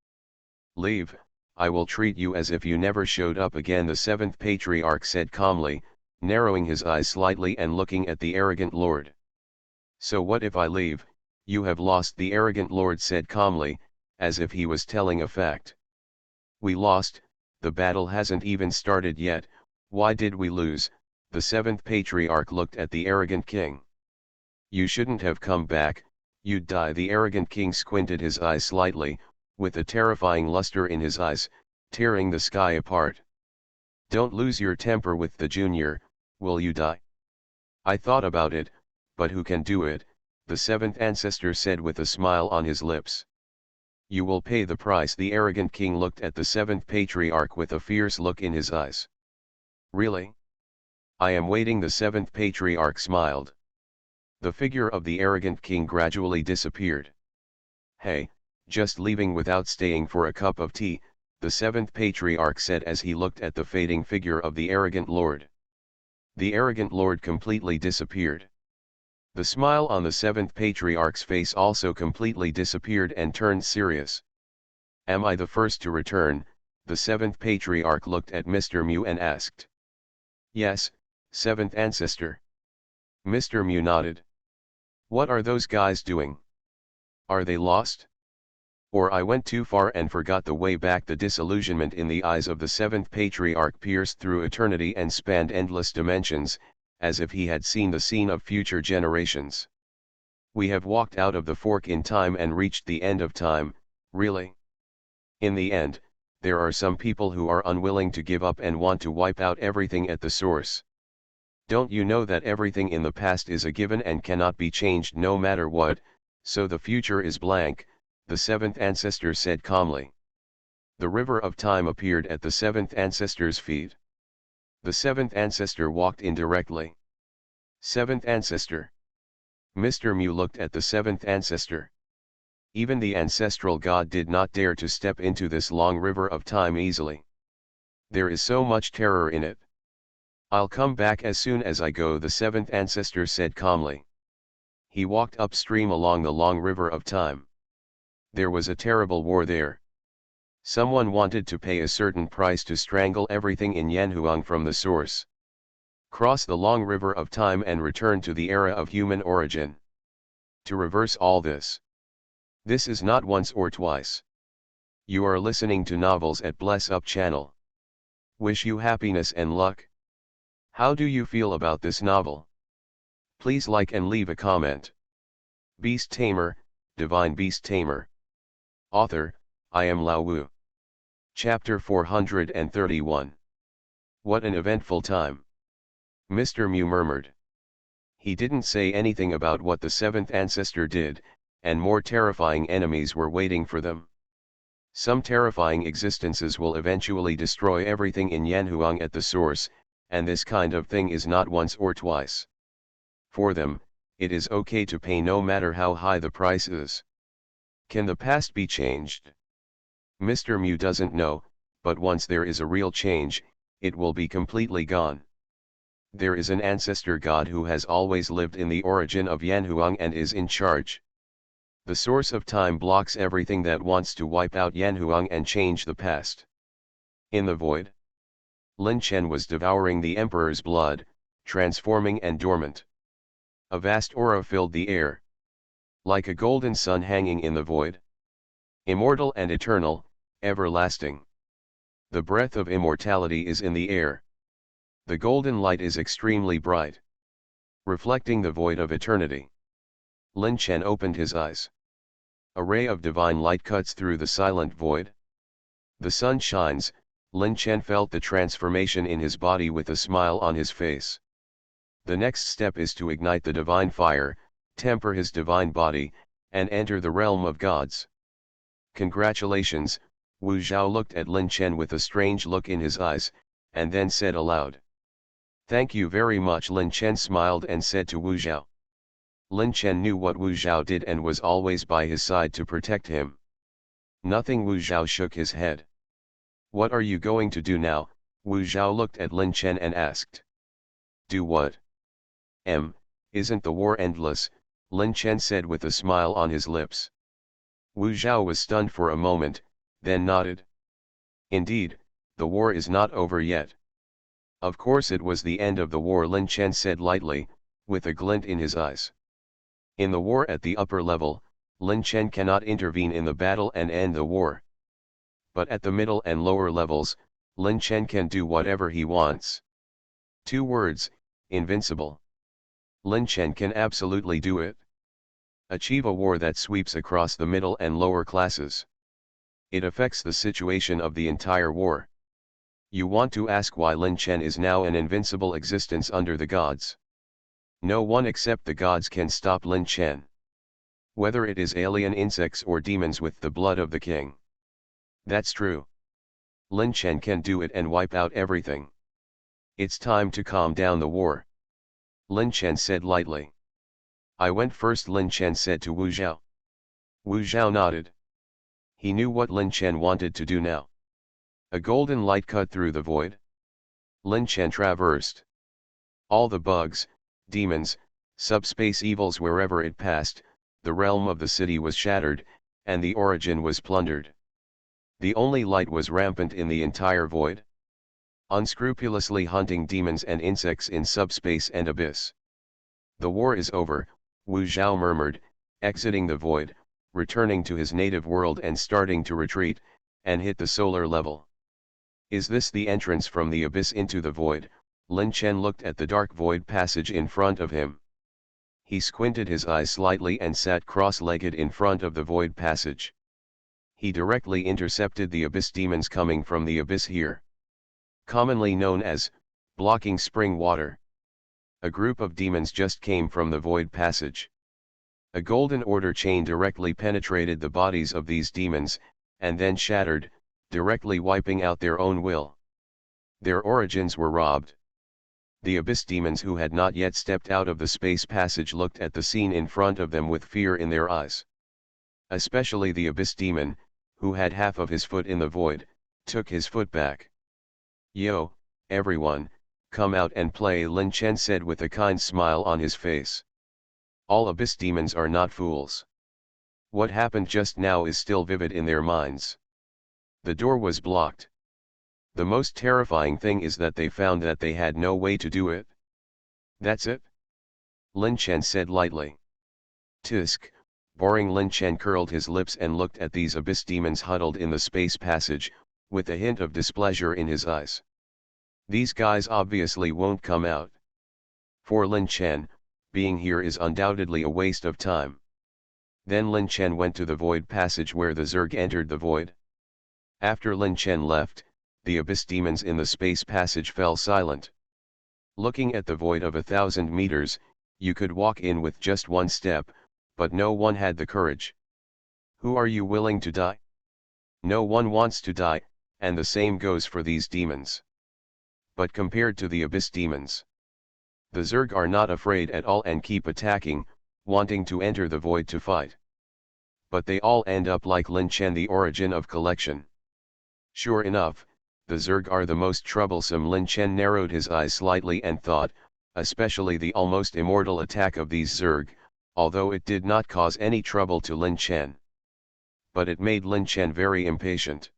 [SPEAKER 1] Leave, I will treat you as if you never showed up again, the seventh patriarch said calmly, narrowing his eyes slightly and looking at the arrogant lord. So what if I leave? You have lost, the arrogant lord said calmly, as if he was telling a fact. We lost, the battle hasn't even started yet, why did we lose? The seventh patriarch looked at the arrogant king. You shouldn't have come back, you'd die. The arrogant king squinted his eyes slightly, with a terrifying luster in his eyes, tearing the sky apart. Don't lose your temper with the junior, will you die? I thought about it, but who can do it? The seventh ancestor said with a smile on his lips. You will pay the price. The arrogant king looked at the seventh patriarch with a fierce look in his eyes. Really? I am waiting. The seventh patriarch smiled. The figure of the arrogant king gradually disappeared. Hey, just leaving without staying for a cup of tea, the seventh patriarch said as he looked at the fading figure of the arrogant lord. The arrogant lord completely disappeared. The smile on the seventh patriarch's face also completely disappeared and turned serious. Am I the first to return? The seventh patriarch looked at Mr. Mew and asked. Yes, seventh ancestor. Mr. Mew nodded. What are those guys doing? Are they lost? Or I went too far and forgot the way back. The disillusionment in the eyes of the seventh patriarch pierced through eternity and spanned endless dimensions, as if he had seen the scene of future generations. We have walked out of the fork in time and reached the end of time, really? In the end, there are some people who are unwilling to give up and want to wipe out everything at the source. Don't you know that everything in the past is a given and cannot be changed no matter what, so the future is blank, the seventh ancestor said calmly. The river of time appeared at the seventh ancestor's feet. The seventh ancestor walked in directly. Seventh ancestor. Mr. Mew looked at the seventh ancestor. Even the ancestral god did not dare to step into this long river of time easily. There is so much terror in it. I'll come back as soon as I go, the seventh ancestor said calmly. He walked upstream along the long river of time. There was a terrible war there. Someone wanted to pay a certain price to strangle everything in Yanhuang from the source. Cross the long river of time and return to the era of human origin. To reverse all this. This is not once or twice. You are listening to novels at Bless Up channel. Wish you happiness and luck. How do you feel about this novel? Please like and leave a comment. Beast Tamer, Divine Beast Tamer. Author, I am Lao Wu. Chapter 431. What an eventful time. Mr. Mew murmured. He didn't say anything about what the seventh ancestor did, and more terrifying enemies were waiting for them. Some terrifying existences will eventually destroy everything in Yanhuang at the source, and this kind of thing is not once or twice. For them, it is okay to pay no matter how high the price is. Can the past be changed? Mr. Mew doesn't know, but once there is a real change, it will be completely gone. There is an ancestor god who has always lived in the origin of Yanhuang and is in charge. The source of time blocks everything that wants to wipe out Yanhuang and change the past. In the void, Lin Chen was devouring the emperor's blood, transforming and dormant. A vast aura filled the air. Like a golden sun hanging in the void. Immortal and eternal, everlasting. The breath of immortality is in the air. The golden light is extremely bright. Reflecting the void of eternity. Lin Chen opened his eyes. A ray of divine light cuts through the silent void. The sun shines. Lin Chen felt the transformation in his body with a smile on his face. The next step is to ignite the divine fire, temper his divine body, and enter the realm of gods. Congratulations, Wu Zhao looked at Lin Chen with a strange look in his eyes, and then said aloud. Thank you very much. Lin Chen smiled and said to Wu Zhao. Lin Chen knew what Wu Zhao did and was always by his side to protect him. Nothing. Wu Zhao shook his head. What are you going to do now? Wu Zhao looked at Lin Chen and asked. Do what? Isn't the war endless? Lin Chen said with a smile on his lips. Wu Zhao was stunned for a moment, then nodded. Indeed, the war is not over yet. Of course it was the end of the war, Lin Chen said lightly, with a glint in his eyes. In the war at the upper level, Lin Chen cannot intervene in the battle and end the war. But at the middle and lower levels, Lin Chen can do whatever he wants. 2 words, invincible. Lin Chen can absolutely do it. Achieve a war that sweeps across the middle and lower classes. It affects the situation of the entire war. You want to ask why Lin Chen is now an invincible existence under the gods. No one except the gods can stop Lin Chen. Whether it is alien insects or demons with the blood of the king. That's true. Lin Chen can do it and wipe out everything. It's time to calm down the war. Lin Chen said lightly. I went first, Lin Chen said to Wu Zhao. Wu Zhao nodded. He knew what Lin Chen wanted to do now. A golden light cut through the void. Lin Chen traversed all the bugs, demons, subspace evils wherever it passed. The realm of the city was shattered, and the origin was plundered. The only light was rampant in the entire void. Unscrupulously hunting demons and insects in subspace and abyss. The war is over, Wu Zhao murmured, exiting the void, returning to his native world and starting to retreat, and hit the solar level. Is this the entrance from the abyss into the void? Lin Chen looked at the dark void passage in front of him. He squinted his eyes slightly and sat cross-legged in front of the void passage. He directly intercepted the abyss demons coming from the abyss here. Commonly known as, blocking spring water. A group of demons just came from the void passage. A golden order chain directly penetrated the bodies of these demons, and then shattered, directly wiping out their own will. Their origins were robbed. The abyss demons who had not yet stepped out of the space passage looked at the scene in front of them with fear in their eyes. Especially the abyss demon, who had half of his foot in the void, took his foot back. Yo, everyone, come out and play, Lin Chen said with a kind smile on his face. All abyss demons are not fools. What happened just now is still vivid in their minds. The door was blocked. The most terrifying thing is that they found that they had no way to do it. That's it? Lin Chen said lightly. Tisk, boring. Lin Chen curled his lips and looked at these abyss demons huddled in the space passage, with a hint of displeasure in his eyes. These guys obviously won't come out. For Lin Chen, being here is undoubtedly a waste of time. Then Lin Chen went to the void passage where the Zerg entered the void. After Lin Chen left, the abyss demons in the space passage fell silent. Looking at the void of 1,000 meters, you could walk in with just one step, but no one had the courage. Who are you willing to die? No one wants to die, and the same goes for these demons. But compared to the abyss demons, the Zerg are not afraid at all and keep attacking, wanting to enter the void to fight. But they all end up like Lin Chen, the origin of collection. Sure enough, the Zerg are the most troublesome. Lin Chen narrowed his eyes slightly and thought, especially the almost immortal attack of these Zerg, although it did not cause any trouble to Lin Chen. But it made Lin Chen very impatient.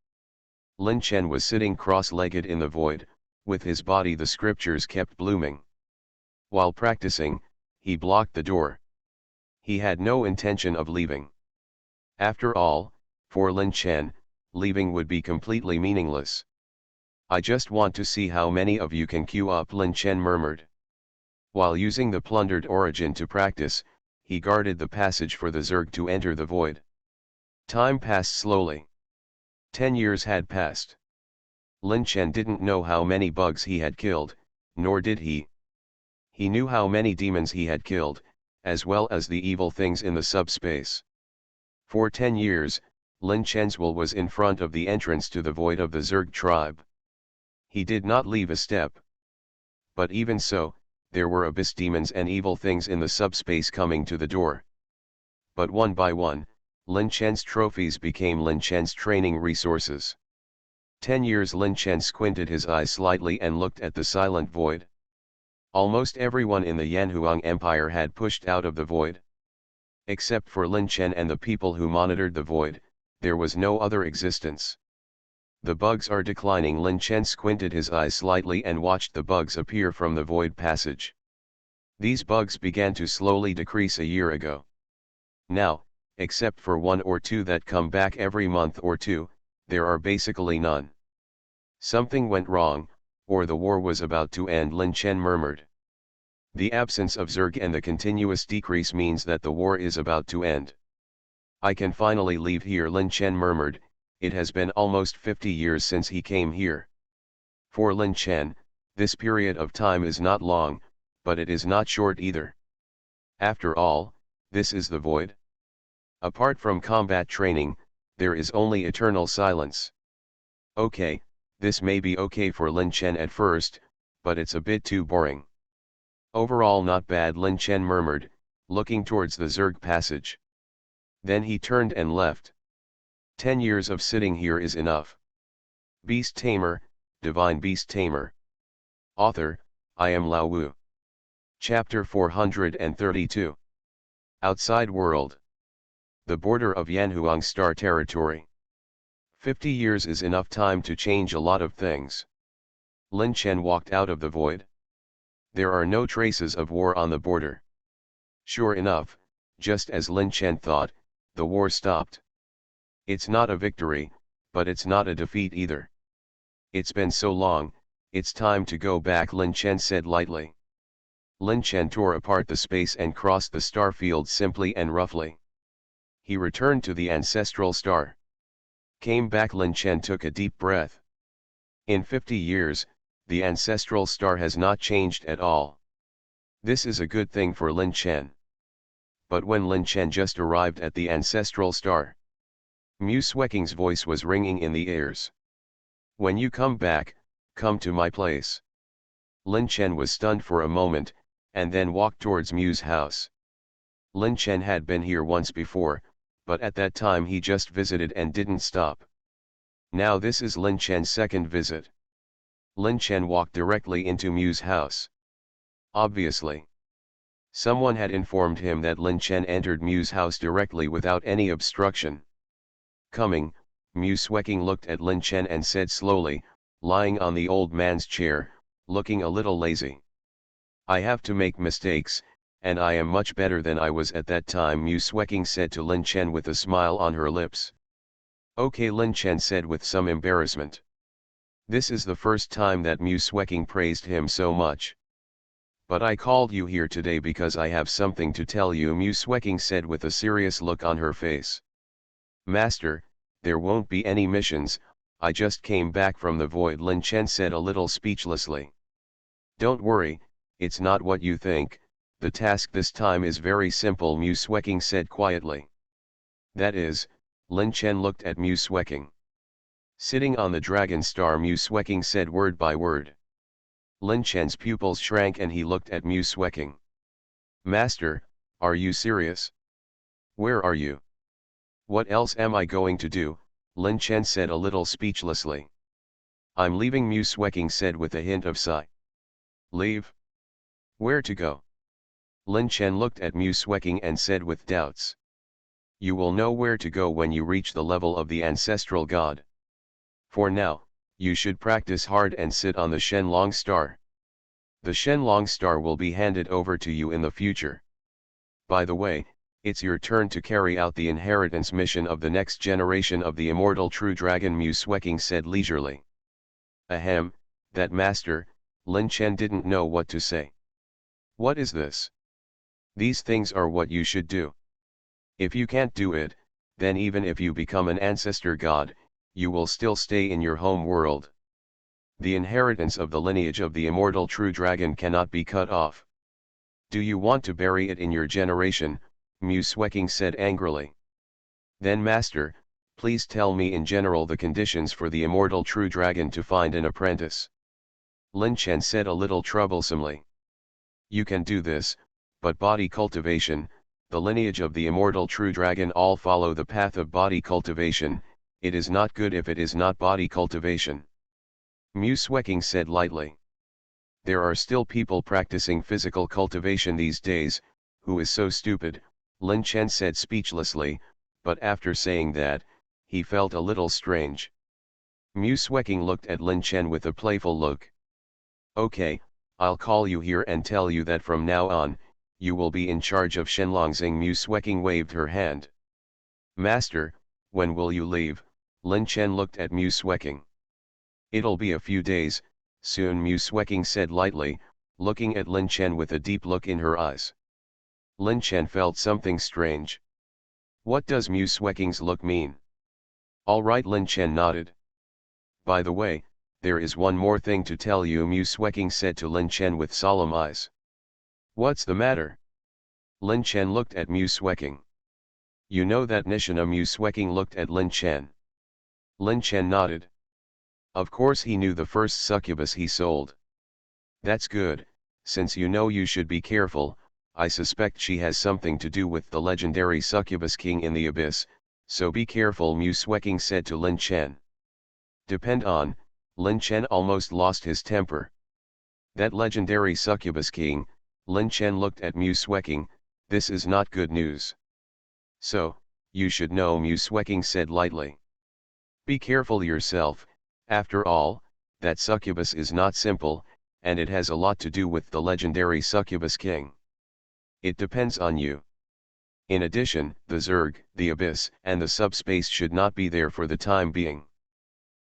[SPEAKER 1] Lin Chen was sitting cross-legged in the void, with his body the scriptures kept blooming. While practicing, he blocked the door. He had no intention of leaving. After all, for Lin Chen, leaving would be completely meaningless. I just want to see how many of you can queue up, Lin Chen murmured. While using the plundered origin to practice, he guarded the passage for the Zerg to enter the void. Time passed slowly. 10 years had passed. Lin Chen didn't know how many bugs he had killed, nor did he. He knew how many demons he had killed, as well as the evil things in the subspace. For 10 years, Lin Chen's will was in front of the entrance to the void of the Zerg tribe. He did not leave a step. But even so, there were abyss demons and evil things in the subspace coming to the door. But one by one, Lin Chen's trophies became Lin Chen's training resources. 10 years. Lin Chen squinted his eyes slightly and looked at the silent void. Almost everyone in the Yanhuang Empire had pushed out of the void. Except for Lin Chen and the people who monitored the void, there was no other existence. The bugs are declining. Lin Chen squinted his eyes slightly and watched the bugs appear from the void passage. These bugs began to slowly decrease a year ago. Now, except for 1 or 2 that come back every month or two, there are basically none. Something went wrong, or the war was about to end, Lin Chen murmured. The absence of Zerg and the continuous decrease means that the war is about to end. I can finally leave here, Lin Chen murmured. It has been almost 50 years since he came here. For Lin Chen, this period of time is not long, but it is not short either. After all, this is the void. Apart from combat training, there is only eternal silence. Okay, this may be okay for Lin Chen at first, but it's a bit too boring. Overall not bad, Lin Chen murmured, looking towards the Zerg passage. Then he turned and left. 10 years of sitting here is enough. Beast Tamer, Divine Beast Tamer. Author, I am Lao Wu. Chapter 432. Outside World. The border of Yanhuang Star Territory. 50 years is enough time to change a lot of things. Lin Chen walked out of the void. There are no traces of war on the border. Sure enough, just as Lin Chen thought, the war stopped. It's not a victory, but it's not a defeat either. It's been so long, it's time to go back, Lin Chen said lightly. Lin Chen tore apart the space and crossed the star field simply and roughly. He returned to the ancestral star. Came back, Lin Chen took a deep breath. In 50 years, the ancestral star has not changed at all. This is a good thing for Lin Chen. But when Lin Chen just arrived at the ancestral star, Mu Sweking's voice was ringing in the ears. When you come back, come to my place. Lin Chen was stunned for a moment, and then walked towards Mu's house. Lin Chen had been here once before, but at that time he just visited and didn't stop. Now this is Lin Chen's second visit. Lin Chen walked directly into Mu's house. Obviously, someone had informed him that Lin Chen entered Mu's house directly without any obstruction. Coming, Mu Sweking looked at Lin Chen and said slowly, lying on the old man's chair, looking a little lazy. I have to make mistakes, and I am much better than I was at that time, Mu Sweking said to Lin Chen with a smile on her lips. Okay, Lin Chen said with some embarrassment. This is the first time that Mu Sweking praised him so much. But I called you here today because I have something to tell you, Mu Sweking said with a serious look on her face. Master, there won't be any missions, I just came back from the void, Lin Chen said a little speechlessly. Don't worry, it's not what you think, the task this time is very simple, Mu Sweking said quietly. That is, Lin Chen looked at Mu Sweking. Sitting on the dragon star, Mu Sweking said word by word. Lin Chen's pupils shrank and he looked at Mu Sweking. Master, are you serious? Where are you? What else am I going to do? Lin Chen said a little speechlessly. I'm leaving, Mu Sweking said with a hint of sigh. Leave? Where to go? Lin Chen looked at Mu Sweking and said with doubts. You will know where to go when you reach the level of the ancestral god. For now, you should practice hard and sit on the Shenlong star. The Shenlong star will be handed over to you in the future. By the way, it's your turn to carry out the inheritance mission of the next generation of the immortal true dragon, Mu Sweking said leisurely. Ahem, that master, Lin Chen didn't know what to say. What is this? These things are what you should do. If you can't do it, then even if you become an ancestor god, you will still stay in your home world. The inheritance of the lineage of the immortal true dragon cannot be cut off. Do you want to bury it in your generation? Mu Sweking said angrily. Then master, please tell me in general the conditions for the immortal true dragon to find an apprentice. Lin Chen said a little troublesomely. You can do this, but body cultivation, the lineage of the immortal true dragon all follow the path of body cultivation, it is not good if it is not body cultivation. Mu Sweking said lightly. There are still people practicing physical cultivation these days, who is so stupid, Lin Chen said speechlessly, but after saying that, he felt a little strange. Mu Sweking looked at Lin Chen with a playful look. Okay, I'll call you here and tell you that from now on, you will be in charge of Shenlongxing. Mu Sweking waved her hand. Master, when will you leave? Lin Chen looked at Mu Sweking. It'll be a few days, soon Mu Sweking said lightly, looking at Lin Chen with a deep look in her eyes. Lin Chen felt something strange. What does Mu Sweking's look mean? All right, Lin Chen nodded. By the way, there is one more thing to tell you, Mu Sweking said to Lin Chen with solemn eyes. What's the matter? Lin Chen looked at Mu Sweking. You know that Nishina. Mu Sweking looked at Lin Chen. Lin Chen nodded. Of course he knew the first succubus he sold. That's good, since you know you should be careful. I suspect she has something to do with the legendary succubus king in the abyss, so be careful, Mu Sweking said to Lin Chen. Depend on, Lin Chen almost lost his temper. That legendary succubus king, Lin Chen looked at Mu Sweking, this is not good news. So, you should know, Mu Sweking said lightly. Be careful yourself, after all, that succubus is not simple, and it has a lot to do with the legendary succubus king. It depends on you. In addition, the Zerg, the abyss, and the subspace should not be there for the time being.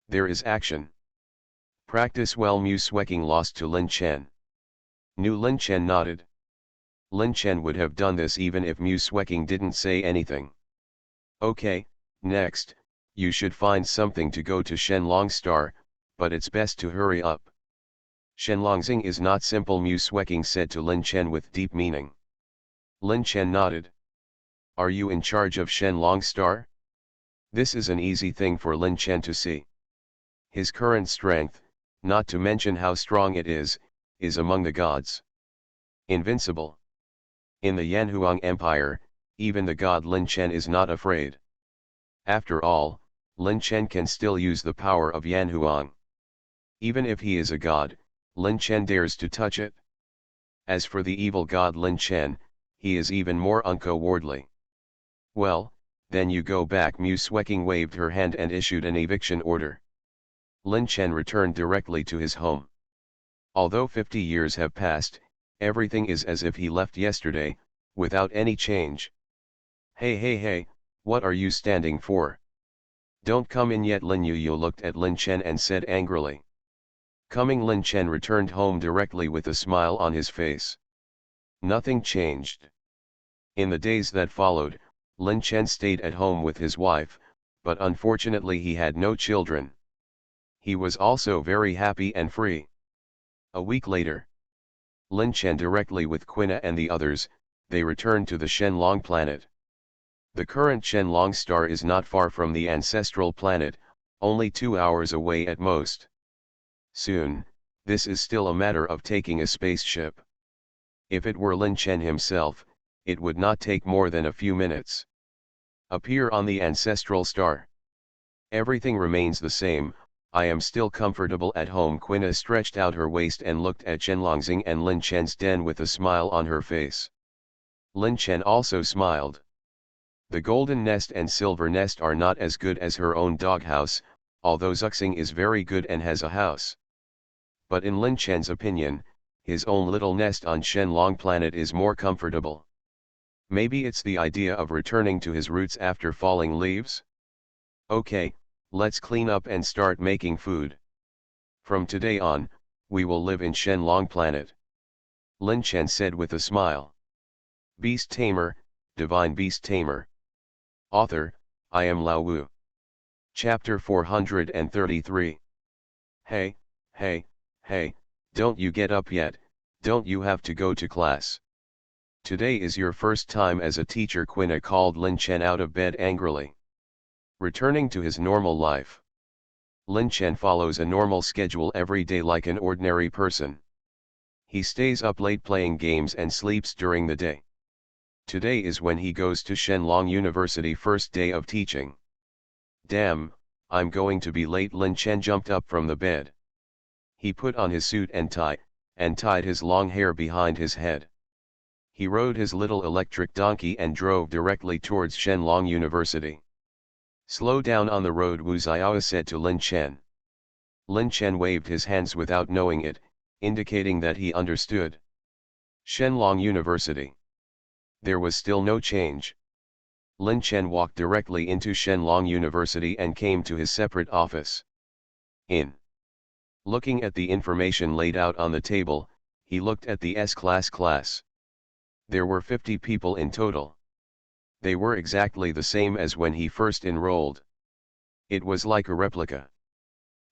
[SPEAKER 1] There is action. Practice well, Mu Sweking lost to Lin Chen. Lin Chen nodded. Lin Chen would have done this even if Mu Sweking didn't say anything. Okay, next, you should find something to go to Shenlong Star, but it's best to hurry up. Shenlongxing is not simple, Mu Sweking said to Lin Chen with deep meaning. Lin Chen nodded. Are you in charge of Shenlong Star? This is an easy thing for Lin Chen to see. His current strength, not to mention how strong it is among the gods. Invincible. In the Yanhuang Empire, even the god Lin Chen is not afraid. After all, Lin Chen can still use the power of Yanhuang. Even if he is a god, Lin Chen dares to touch it. As for the evil god Lin Chen, he is even more uncowardly. Well, then you go back. Mu Sweking waved her hand and issued an eviction order. Lin Chen returned directly to his home. Although 50 years have passed, everything is as if he left yesterday, without any change. Hey, what are you standing for? Don't come in yet. Lin Yuyu looked at Lin Chen and said angrily. Coming. Lin Chen returned home directly with a smile on his face. Nothing changed. In the days that followed, Lin Chen stayed at home with his wife, but unfortunately he had no children. He was also very happy and free. A week later, Lin Chen directly with Quina and the others, they returned to the Shenlong planet. The current Shenlong star is not far from the ancestral planet, only 2 hours away at most. Soon, this is still a matter of taking a spaceship. If it were Lin Chen himself, it would not take more than a few minutes. Appear on the ancestral star. Everything remains the same. I am still comfortable at home. Quina stretched out her waist and looked at Shenlongxing and Lin Chen's den with a smile on her face. Lin Chen also smiled. The golden nest and silver nest are not as good as her own doghouse, although Zuxing is very good and has a house. But in Lin Chen's opinion, his own little nest on Shenlong planet is more comfortable. Maybe it's the idea of returning to his roots after falling leaves? Okay, let's clean up and start making food. From today on, we will live in Shenlong planet. Lin Chen said with a smile. Beast Tamer, Divine Beast Tamer. Author, I am Lao Wu. Chapter 433. Hey, don't you get up yet, don't you have to go to class? Today is your first time as a teacher. Quina called Lin Chen out of bed angrily. Returning to his normal life. Lin Chen follows a normal schedule every day like an ordinary person. He stays up late playing games and sleeps during the day. Today is when he goes to Shenlong University first day of teaching. Damn, I'm going to be late. Lin Chen jumped up from the bed. He put on his suit and tie, and tied his long hair behind his head. He rode his little electric donkey and drove directly towards Shenlong University. Slow down on the road, Wu Xiao said to Lin Chen. Lin Chen waved his hands without knowing it, indicating that he understood. Shenlong University. There was still no change. Lin Chen walked directly into Shenlong University and came to his separate office. In Looking at the information laid out on the table, he looked at the S-class. There were 50 people in total. They were exactly the same as when he first enrolled. It was like a replica.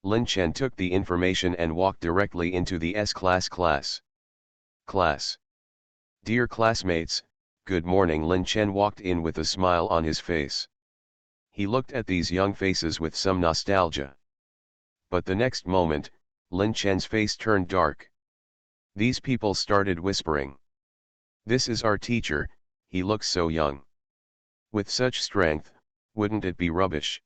[SPEAKER 1] Lin Chen took the information and walked directly into the S-class. Class. Dear classmates, good morning. Lin Chen walked in with a smile on his face. He looked at these young faces with some nostalgia. But the next moment, Lin Chen's face turned dark. These people started whispering. This is our teacher, he looks so young. With such strength, wouldn't it be rubbish?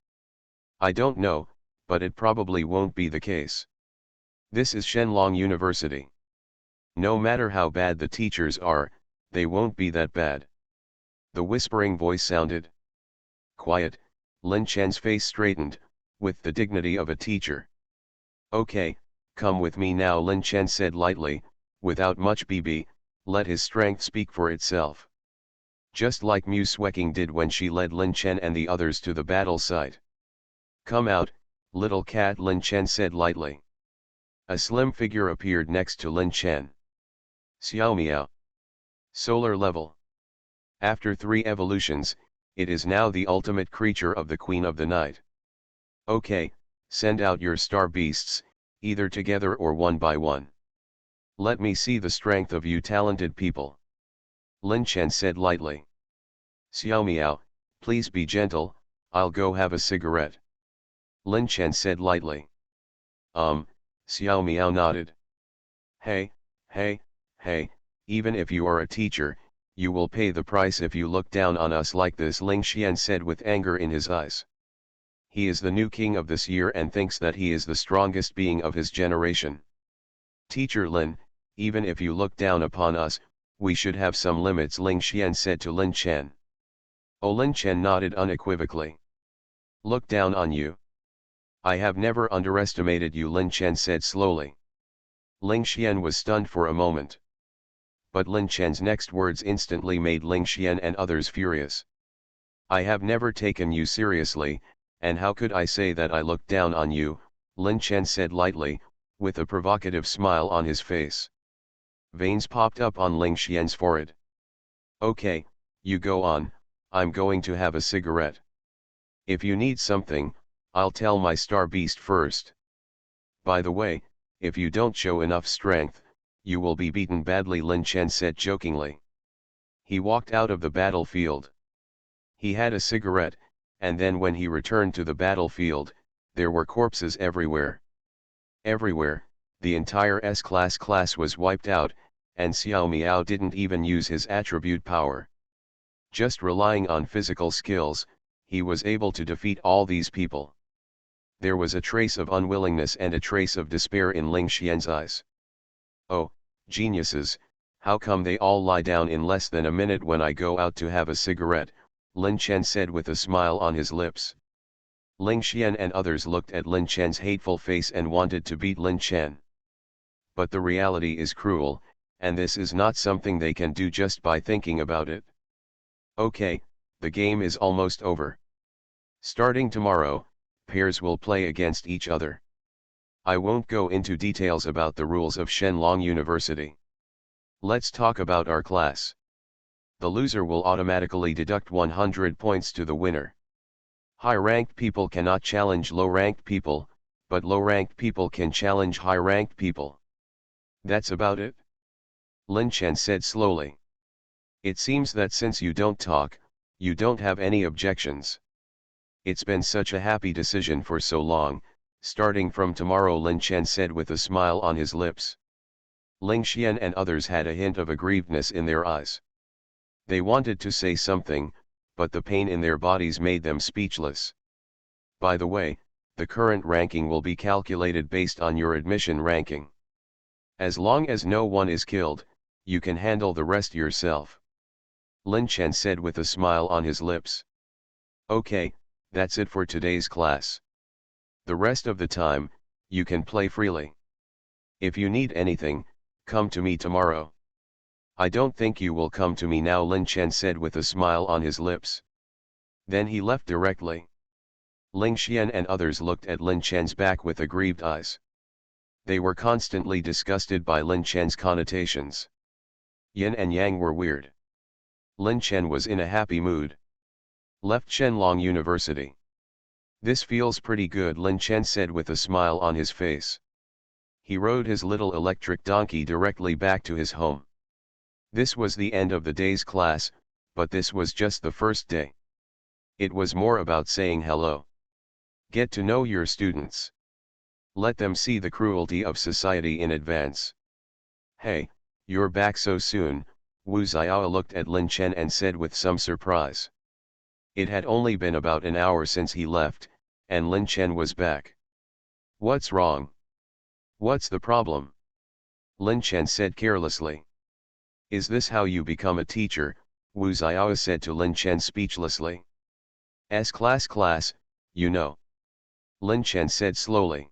[SPEAKER 1] I don't know, but it probably won't be the case. This is Shenlong University. No matter how bad the teachers are, they won't be that bad. The whispering voice sounded. Quiet, Lin Chen's face straightened, with the dignity of a teacher. Okay, come with me now, Lin Chen said lightly, without much BB, let his strength speak for itself. Just like Mu Sueking did when she led Lin Chen and the others to the battle site. Come out, little cat, Lin Chen said lightly. A slim figure appeared next to Lin Chen. Xiao Miao. Solar level. After 3 evolutions, it is now the ultimate creature of the Queen of the Night. Okay, send out your star beasts, either together or one by one. Let me see the strength of you talented people. Lin Chen said lightly. Xiao Miao, please be gentle, I'll go have a cigarette. Lin Chen said lightly. Xiao Miao nodded. Hey, even if you are a teacher, you will pay the price if you look down on us like this, Ling Xian said with anger in his eyes. He is the new king of this year and thinks that he is the strongest being of his generation. Teacher Lin, even if you look down upon us, we should have some limits, Ling Xian said to Lin Chen. Oh, Lin Chen nodded unequivocally. Look down on you. I have never underestimated you, Lin Chen said slowly. Ling Xian was stunned for a moment. But Lin Chen's next words instantly made Ling Xian and others furious. I have never taken you seriously, and how could I say that I looked down on you, Lin Chen said lightly, with a provocative smile on his face. Veins popped up on Ling Xian's forehead. Okay, you go on, I'm going to have a cigarette. If you need something, I'll tell my star beast first. By the way, if you don't show enough strength, you will be beaten badly, Lin Chen said jokingly. He walked out of the battlefield. He had a cigarette, and then when he returned to the battlefield, there were corpses everywhere. Everywhere, the entire S-class was wiped out, and Xiao Miao didn't even use his attribute power. Just relying on physical skills, he was able to defeat all these people. There was a trace of unwillingness and a trace of despair in Ling Xian's eyes. Oh, geniuses, how come they all lie down in less than a minute when I go out to have a cigarette, Lin Chen said with a smile on his lips. Ling Xian and others looked at Lin Chen's hateful face and wanted to beat Lin Chen. But the reality is cruel, and this is not something they can do just by thinking about it. Okay, the game is almost over. Starting tomorrow, pairs will play against each other. I won't go into details about the rules of Shenlong University. Let's talk about our class. The loser will automatically deduct 100 points to the winner. High-ranked people cannot challenge low-ranked people, but low-ranked people can challenge high-ranked people. That's about it. Lin Chen said slowly. It seems that since you don't talk, you don't have any objections. It's been such a happy decision for so long, starting from tomorrow, Lin Chen said with a smile on his lips. Ling Xian and others had a hint of aggrievedness in their eyes. They wanted to say something, but the pain in their bodies made them speechless. By the way, the current ranking will be calculated based on your admission ranking. As long as no one is killed, you can handle the rest yourself. Lin Chen said with a smile on his lips. Okay, that's it for today's class. The rest of the time, you can play freely. If you need anything, come to me tomorrow. I don't think you will come to me now, Lin Chen said with a smile on his lips. Then he left directly. Ling Xian and others looked at Lin Chen's back with aggrieved eyes. They were constantly disgusted by Lin Chen's connotations. Yin and Yang were weird. Lin Chen was in a happy mood. Left Shenlong University. This feels pretty good, Lin Chen said with a smile on his face. He rode his little electric donkey directly back to his home. This was the end of the day's class, but this was just the first day. It was more about saying hello. Get to know your students. Let them see the cruelty of society in advance. Hey, you're back so soon, Wu Xiao looked at Lin Chen and said with some surprise. It had only been about an hour since he left, and Lin Chen was back. What's wrong? What's the problem? Lin Chen said carelessly. Is this how you become a teacher? Wu Xiao said to Lin Chen speechlessly. Class, you know. Lin Chen said slowly.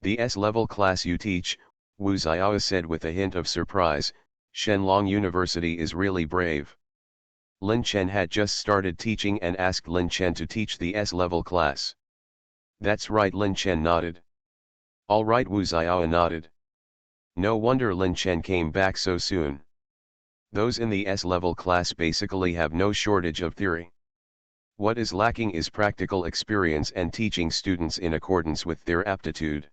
[SPEAKER 1] The S-level class you teach, Wu Xiao said with a hint of surprise. Shenlong University is really brave. Lin Chen had just started teaching and asked Lin Chen to teach the S-level class. That's right, Lin Chen nodded. All right, Wu Xiao nodded. No wonder Lin Chen came back so soon. Those in the S-level class basically have no shortage of theory. What is lacking is practical experience and teaching students in accordance with their aptitude.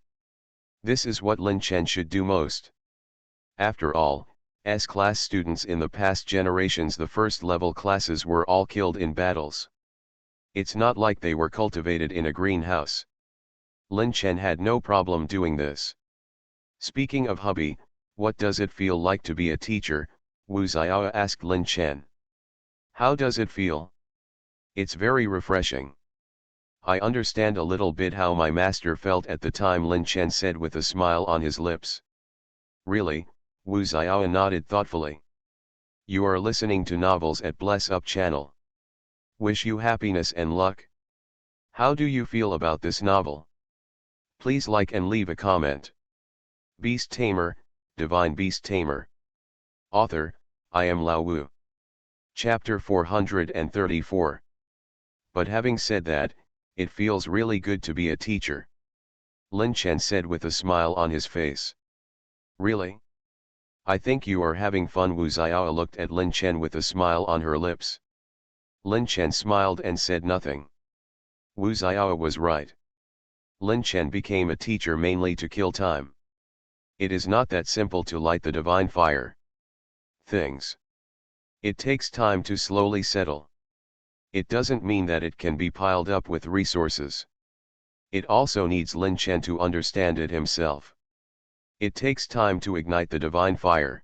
[SPEAKER 1] This is what Lin Chen should do most. After all, S-class students in the past generations, the first-level classes, were all killed in battles. It's not like they were cultivated in a greenhouse. Lin Chen had no problem doing this. Speaking of hubby, what does it feel like to be a teacher? Wu Xiao asked Lin Chen. How does it feel? It's very refreshing. I understand a little bit how my master felt at the time, Lin Chen said with a smile on his lips. Really? Wu Xiao nodded thoughtfully. You are listening to novels at Bless Up channel. Wish you happiness and luck. How do you feel about this novel? Please like and leave a comment. Beast Tamer, Divine Beast Tamer. Author, I am Lao Wu. Chapter 434. But having said that, it feels really good to be a teacher. Lin Chen said with a smile on his face. Really? I think you are having fun. Wu Xiao looked at Lin Chen with a smile on her lips. Lin Chen smiled and said nothing. Wu Xiao was right. Lin Chen became a teacher mainly to kill time. It is not that simple to light the divine fire. Things. It takes time to slowly settle. It doesn't mean that it can be piled up with resources. It also needs Lin Chen to understand it himself. It takes time to ignite the divine fire.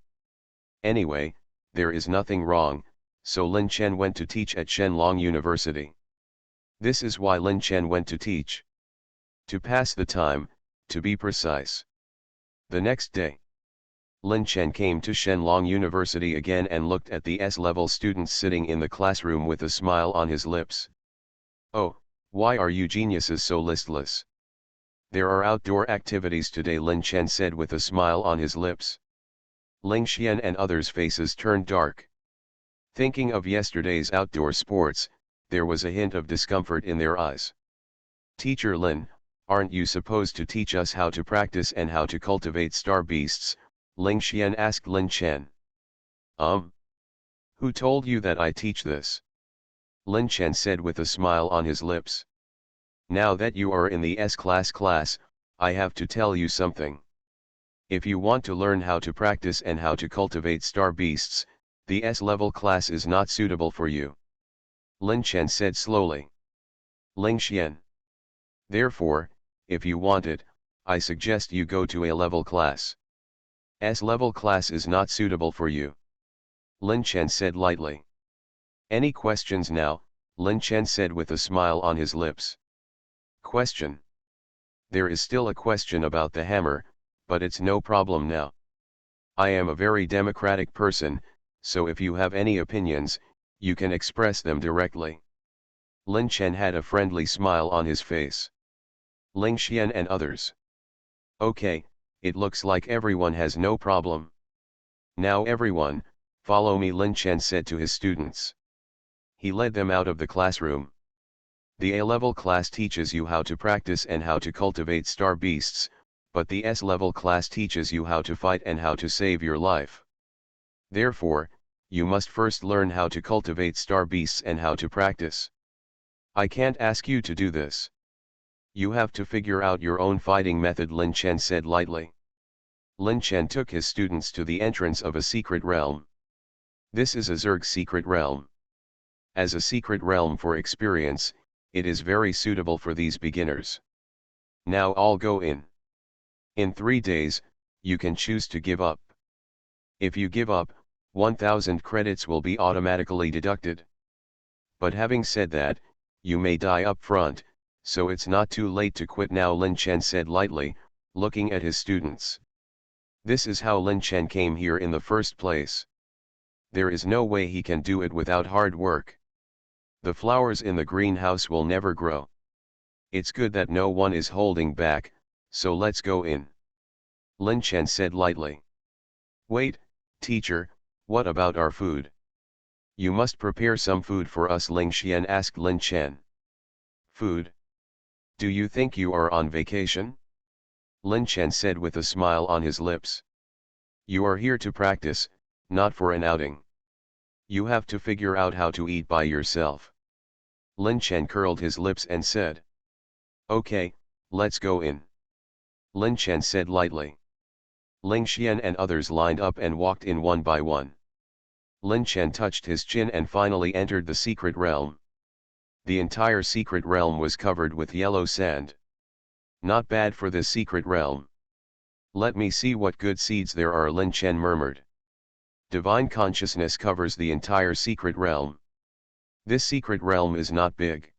[SPEAKER 1] Anyway, there is nothing wrong, so Lin Chen went to teach at Shenlong University. This is why Lin Chen went to teach. To pass the time, to be precise. The next day, Lin Chen came to Shenlong University again and looked at the S-level students sitting in the classroom with a smile on his lips. Oh, why are you geniuses so listless? There are outdoor activities today, Lin Chen said with a smile on his lips. Ling Xian and others' faces turned dark. Thinking of yesterday's outdoor sports, there was a hint of discomfort in their eyes. Teacher Lin, aren't you supposed to teach us how to practice and how to cultivate star beasts? Ling Xian asked Lin Chen. Who told you that I teach this? Lin Chen said with a smile on his lips. Now that you are in the S-class, I have to tell you something. If you want to learn how to practice and how to cultivate star beasts, the S-level class is not suitable for you. Lin Chen said slowly. Ling Xian. Therefore, if you want it, I suggest you go to A-level class. S-level class is not suitable for you. Lin Chen said lightly. Any questions now? Lin Chen said with a smile on his lips. Question. There is still a question about the hammer, but it's no problem now. I am a very democratic person, so if you have any opinions, you can express them directly. Lin Chen had a friendly smile on his face. Ling Xian and others. Okay, it looks like everyone has no problem. Now everyone, follow me, Lin Chen said to his students. He led them out of the classroom. The A-level class teaches you how to practice and how to cultivate star beasts, but the S-level class teaches you how to fight and how to save your life. Therefore, you must first learn how to cultivate star beasts and how to practice. I can't ask you to do this. You have to figure out your own fighting method, Lin Chen said lightly. Lin Chen took his students to the entrance of a secret realm. This is a Zerg secret realm. As a secret realm for experience, it is very suitable for these beginners. Now all go in. In 3 days, you can choose to give up. If you give up, 1000 credits will be automatically deducted. But having said that, you may die up front, so it's not too late to quit now, Lin Chen said lightly, looking at his students. This is how Lin Chen came here in the first place. There is no way he can do it without hard work. The flowers in the greenhouse will never grow. It's good that no one is holding back, so let's go in. Lin Chen said lightly. Wait, teacher, what about our food? You must prepare some food for us, Ling Xian asked Lin Chen. Food? Do you think you are on vacation? Lin Chen said with a smile on his lips. You are here to practice, not for an outing. You have to figure out how to eat by yourself. Lin Chen curled his lips and said. Okay, let's go in. Lin Chen said lightly. Ling Xian and others lined up and walked in one by one. Lin Chen touched his chin and finally entered the secret realm. The entire secret realm was covered with yellow sand. Not bad for this secret realm. Let me see what good seeds there are, Lin Chen murmured. Divine consciousness covers the entire secret realm. This secret realm is not big.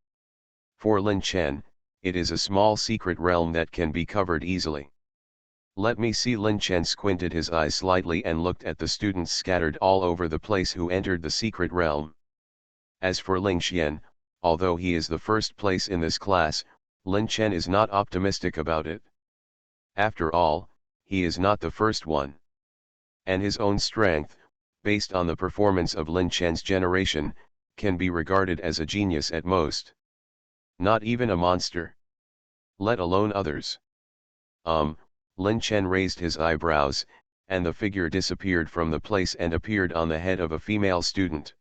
[SPEAKER 1] For Lin Chen, it is a small secret realm that can be covered easily. Let me see. Lin Chen squinted his eyes slightly and looked at the students scattered all over the place who entered the secret realm. As for Ling Xian, although he is the first place in this class, Lin Chen is not optimistic about it. After all, he is not the first one. And his own strength, based on the performance of Lin Chen's generation, can be regarded as a genius at most. Not even a monster. Let alone others. Lin Chen raised his eyebrows, and the figure disappeared from the place and appeared on the head of a female student.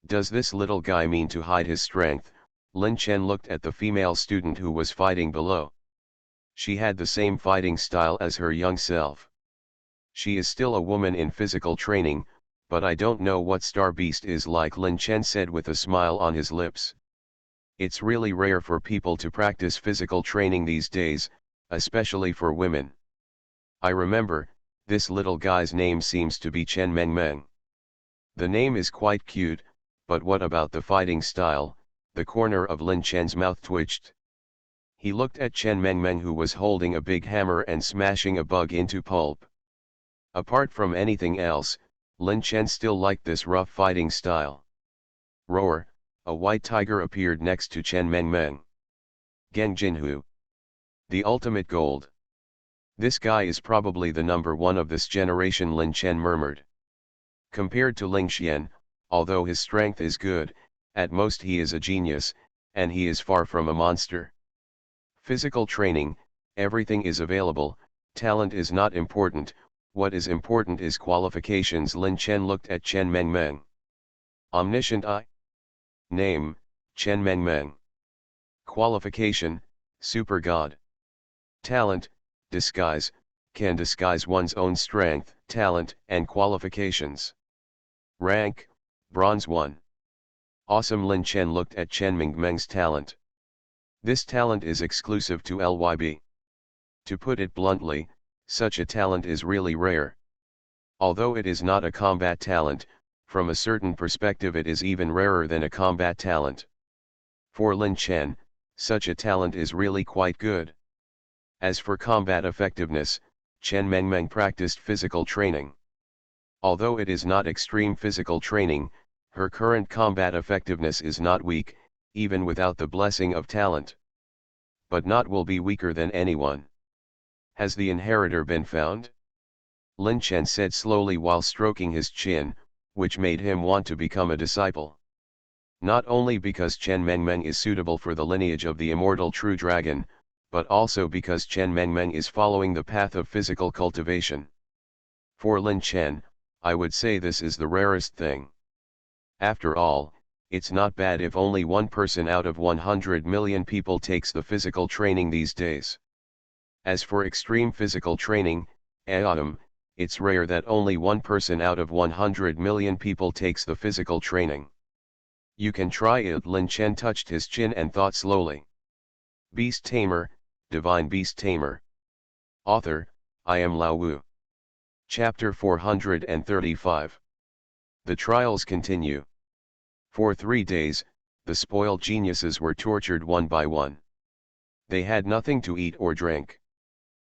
[SPEAKER 1] Does this little guy mean to hide his strength? Lin Chen looked at the female student who was fighting below. She had the same fighting style as her young self. She is still a woman in physical training, but I don't know what Star Beast is like, Lin Chen said with a smile on his lips. It's really rare for people to practice physical training these days, especially for women. I remember, this little guy's name seems to be Chen Mengmeng. The name is quite cute, but what about the fighting style? The corner of Lin Chen's mouth twitched. He looked at Chen Mengmeng, who was holding a big hammer and smashing a bug into pulp. Apart from anything else, Lin Chen still liked this rough fighting style. Roar, a white tiger appeared next to Chen Mengmeng. Geng Jinhu. The ultimate gold. This guy is probably the number one of this generation, Lin Chen murmured. Compared to Ling Xian, although his strength is good, at most he is a genius, and he is far from a monster. Physical training, everything is available, talent is not important, what is important is qualifications. Lin Chen looked at Chen Mengmeng. Omniscient Eye. Name, Chen Mengmeng. Qualification, Super God. Talent, disguise, can disguise one's own strength, talent, and qualifications. Rank, Bronze 1. Awesome. Lin Chen looked at Chen Mengmeng's talent. This talent is exclusive to LYB. To put it bluntly, such a talent is really rare. Although it is not a combat talent, from a certain perspective it is even rarer than a combat talent. For Lin Chen, such a talent is really quite good. As for combat effectiveness, Chen Mengmeng practiced physical training. Although it is not extreme physical training, her current combat effectiveness is not weak, even without the blessing of talent. But not will be weaker than anyone. Has the inheritor been found? Lin Chen said slowly while stroking his chin, which made him want to become a disciple. Not only because Chen Mengmeng is suitable for the lineage of the immortal true dragon, but also because Chen Mengmeng is following the path of physical cultivation. For Lin Chen, I would say this is the rarest thing. After all, it's not bad if only one person out of 100 million people takes the physical training these days. As for extreme physical training, it's rare that only one person out of 100 million people takes the physical training. You can try it. Lin Chen touched his chin and thought slowly. Beast Tamer, Divine Beast Tamer. Author, I am Lao Wu. Chapter 435. The trials continue. For 3 days, the spoiled geniuses were tortured one by one. They had nothing to eat or drink.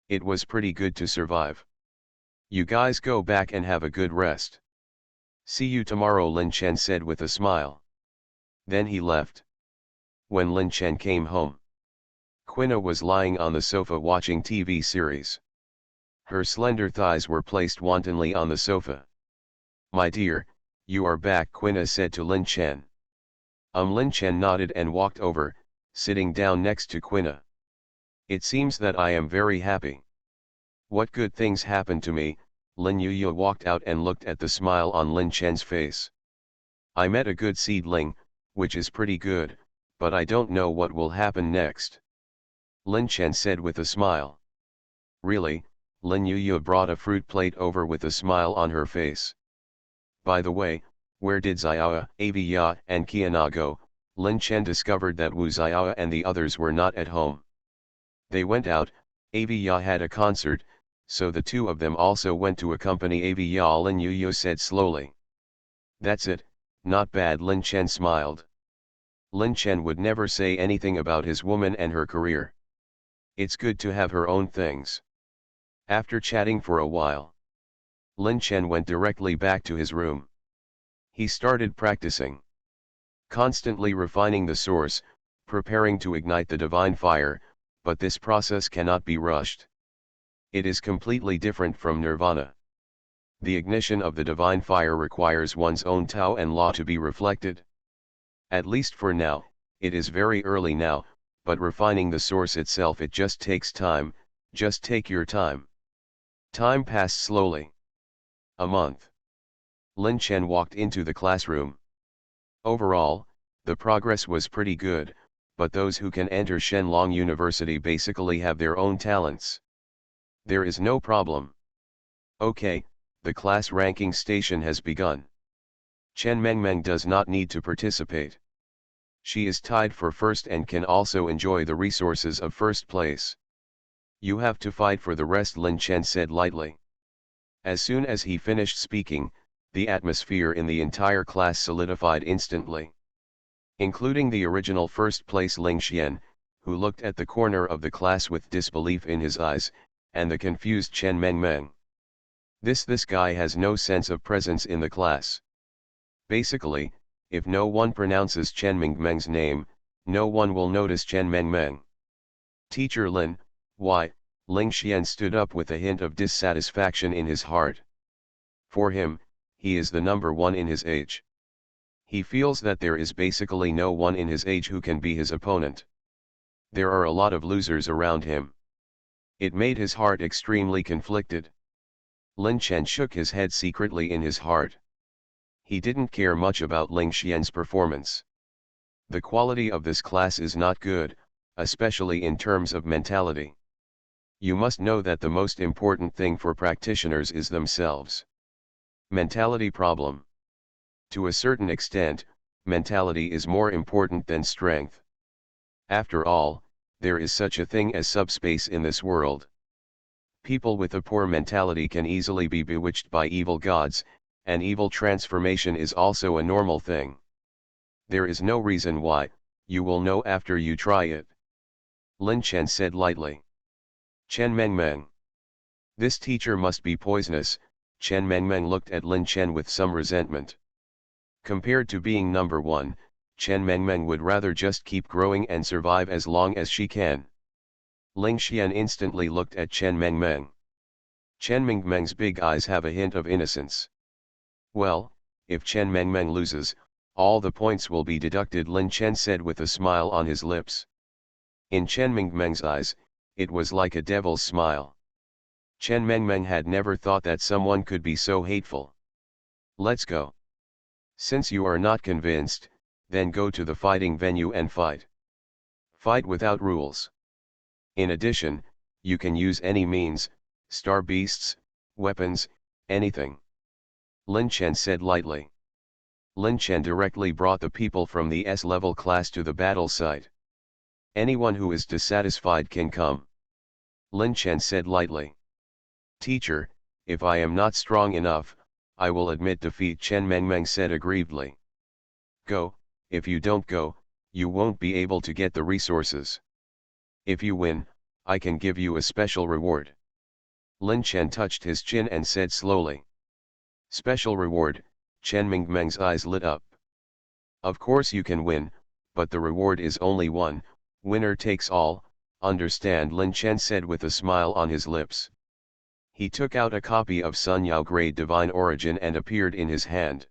[SPEAKER 1] It was pretty good to survive. You guys go back and have a good rest. See you tomorrow, Lin Chen said with a smile. Then he left. When Lin Chen came home, Quina was lying on the sofa watching TV series. Her slender thighs were placed wantonly on the sofa. My dear, you are back, Quina said to Lin Chen. Lin Chen nodded and walked over, sitting down next to Quina. It seems that I am very happy. What good things happened to me? Lin Yuya walked out and looked at the smile on Lin Chen's face. I met a good seedling, which is pretty good, but I don't know what will happen next. Lin Chen said with a smile. Really? Lin Yuya brought a fruit plate over with a smile on her face. By the way, where did Xiao, Avia and Qiana go? Lin Chen discovered that Wu Xiao and the others were not at home. They went out. Avia had a concert, so the two of them also went to accompany Avia, Lin Yuya said slowly. That's it, not bad, Lin Chen smiled. Lin Chen would never say anything about his woman and her career. It's good to have her own things. After chatting for a while, Lin Chen went directly back to his room. He started practicing, constantly refining the source, preparing to ignite the divine fire, but this process cannot be rushed. It is completely different from nirvana. The ignition of the divine fire requires one's own Tao and law to be reflected. At least for now, it is very early now, but refining the source itself, it just takes time. Just take your time. Time passed slowly. A month. Lin Chen walked into the classroom. Overall, the progress was pretty good, but those who can enter Shenlong University basically have their own talents. There is no problem. Okay, the class ranking station has begun. Chen Mengmeng does not need to participate. She is tied for first and can also enjoy the resources of first place. You have to fight for the rest, Lin Chen said lightly. As soon as he finished speaking, the atmosphere in the entire class solidified instantly. Including the original first place Ling Xian, who looked at the corner of the class with disbelief in his eyes, and the confused Chen Mengmeng. This guy has no sense of presence in the class. Basically, if no one pronounces Chen Mengmeng's name, no one will notice Chen Mengmeng. Teacher Lin, why? Ling Xian stood up with a hint of dissatisfaction in his heart. For him, he is the number one in his age. He feels that there is basically no one in his age who can be his opponent. There are a lot of losers around him. It made his heart extremely conflicted. Lin Chen shook his head secretly in his heart. He didn't care much about Ling Xian's performance. The quality of this class is not good, especially in terms of mentality. You must know that the most important thing for practitioners is themselves. Mentality problem. To a certain extent, mentality is more important than strength. After all, there is such a thing as subspace in this world. People with a poor mentality can easily be bewitched by evil gods, and evil transformation is also a normal thing. There is no reason why, you will know after you try it. Lin Chen said lightly. Chen Mengmeng. This teacher must be poisonous. Chen Mengmeng looked at Lin Chen with some resentment. Compared to being number one, Chen Mengmeng would rather just keep growing and survive as long as she can. Ling Xian instantly looked at Chen Mengmeng. Chen Mengmeng's big eyes have a hint of innocence. Well, if Chen Mengmeng loses, all the points will be deducted, Lin Chen said with a smile on his lips. In Chen Mengmeng's eyes, it was like a devil's smile. Chen Mengmeng had never thought that someone could be so hateful. Let's go. Since you are not convinced, then go to the fighting venue and fight. Fight without rules. In addition, you can use any means, star beasts, weapons, anything. Lin Chen said lightly. Lin Chen directly brought the people from the S-level class to the battle site. Anyone who is dissatisfied can come. Lin Chen said lightly. Teacher, if I am not strong enough, I will admit defeat, Chen Mengmeng said aggrievedly. Go, if you don't go, you won't be able to get the resources. If you win, I can give you a special reward. Lin Chen touched his chin and said slowly. Special reward, Chen Mengmeng's eyes lit up. Of course you can win, but the reward is only one, winner takes all, understand, Lin Chen said with a smile on his lips. He took out a copy of Sun Yao Grade Divine Origin and appeared in his hand.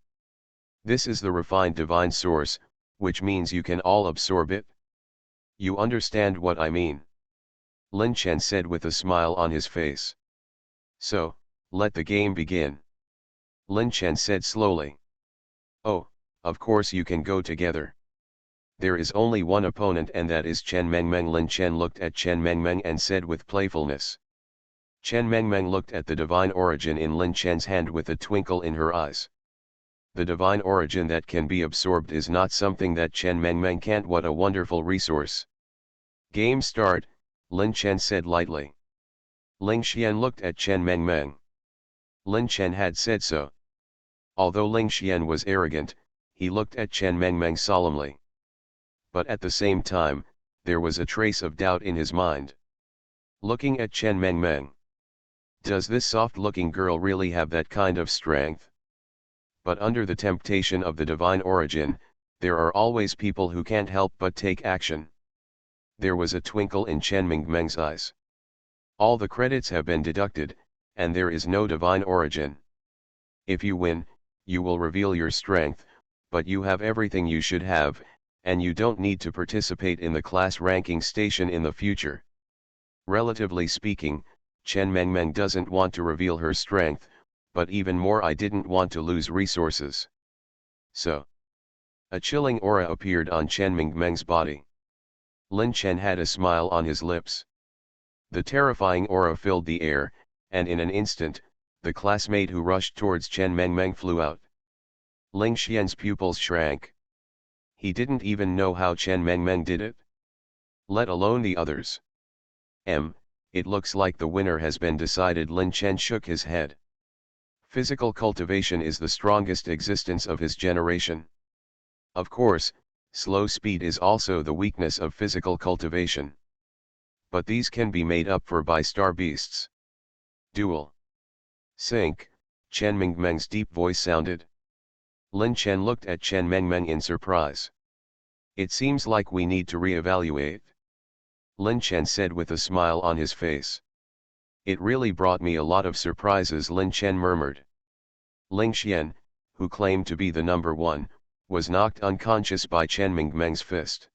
[SPEAKER 1] This is the refined divine source, which means you can all absorb it. You understand what I mean? Lin Chen said with a smile on his face. So, let the game begin. Lin Chen said slowly. Oh, of course you can go together. There is only one opponent and that is Chen Mengmeng. Lin Chen looked at Chen Mengmeng and said with playfulness. Chen Mengmeng looked at the divine origin in Lin Chen's hand with a twinkle in her eyes. The divine origin that can be absorbed is not something that Chen Mengmeng can't. What a wonderful resource. Game start, Lin Chen said lightly. Ling Xian looked at Chen Mengmeng. Lin Chen had said so. Although Ling Xian was arrogant, he looked at Chen Mengmeng solemnly. But at the same time, there was a trace of doubt in his mind. Looking at Chen Mengmeng. Does this soft-looking girl really have that kind of strength? But under the temptation of the divine origin, there are always people who can't help but take action. There was a twinkle in Chen Mengmeng's eyes. All the credits have been deducted, and there is no divine origin. If you win, you will reveal your strength, but you have everything you should have, and you don't need to participate in the class ranking station in the future. Relatively speaking, Chen Mengmeng doesn't want to reveal her strength, but even more I didn't want to lose resources. So. A chilling aura appeared on Chen Mengmeng's body. Lin Chen had a smile on his lips. The terrifying aura filled the air, and in an instant, the classmate who rushed towards Chen Mengmeng flew out. Ling Xian's pupils shrank. He didn't even know how Chen Mengmeng did it. Let alone the others. It looks like the winner has been decided. Lin Chen shook his head. Physical cultivation is the strongest existence of his generation. Of course, slow speed is also the weakness of physical cultivation. But these can be made up for by star beasts. Duel. Sync, Chen Mengmeng's deep voice sounded. Lin Chen looked at Chen Mengmeng in surprise. It seems like we need to re-evaluate. Lin Chen said with a smile on his face. It really brought me a lot of surprises, Lin Chen murmured. Ling Xian, who claimed to be the number one, was knocked unconscious by Chen Mengmeng's fist.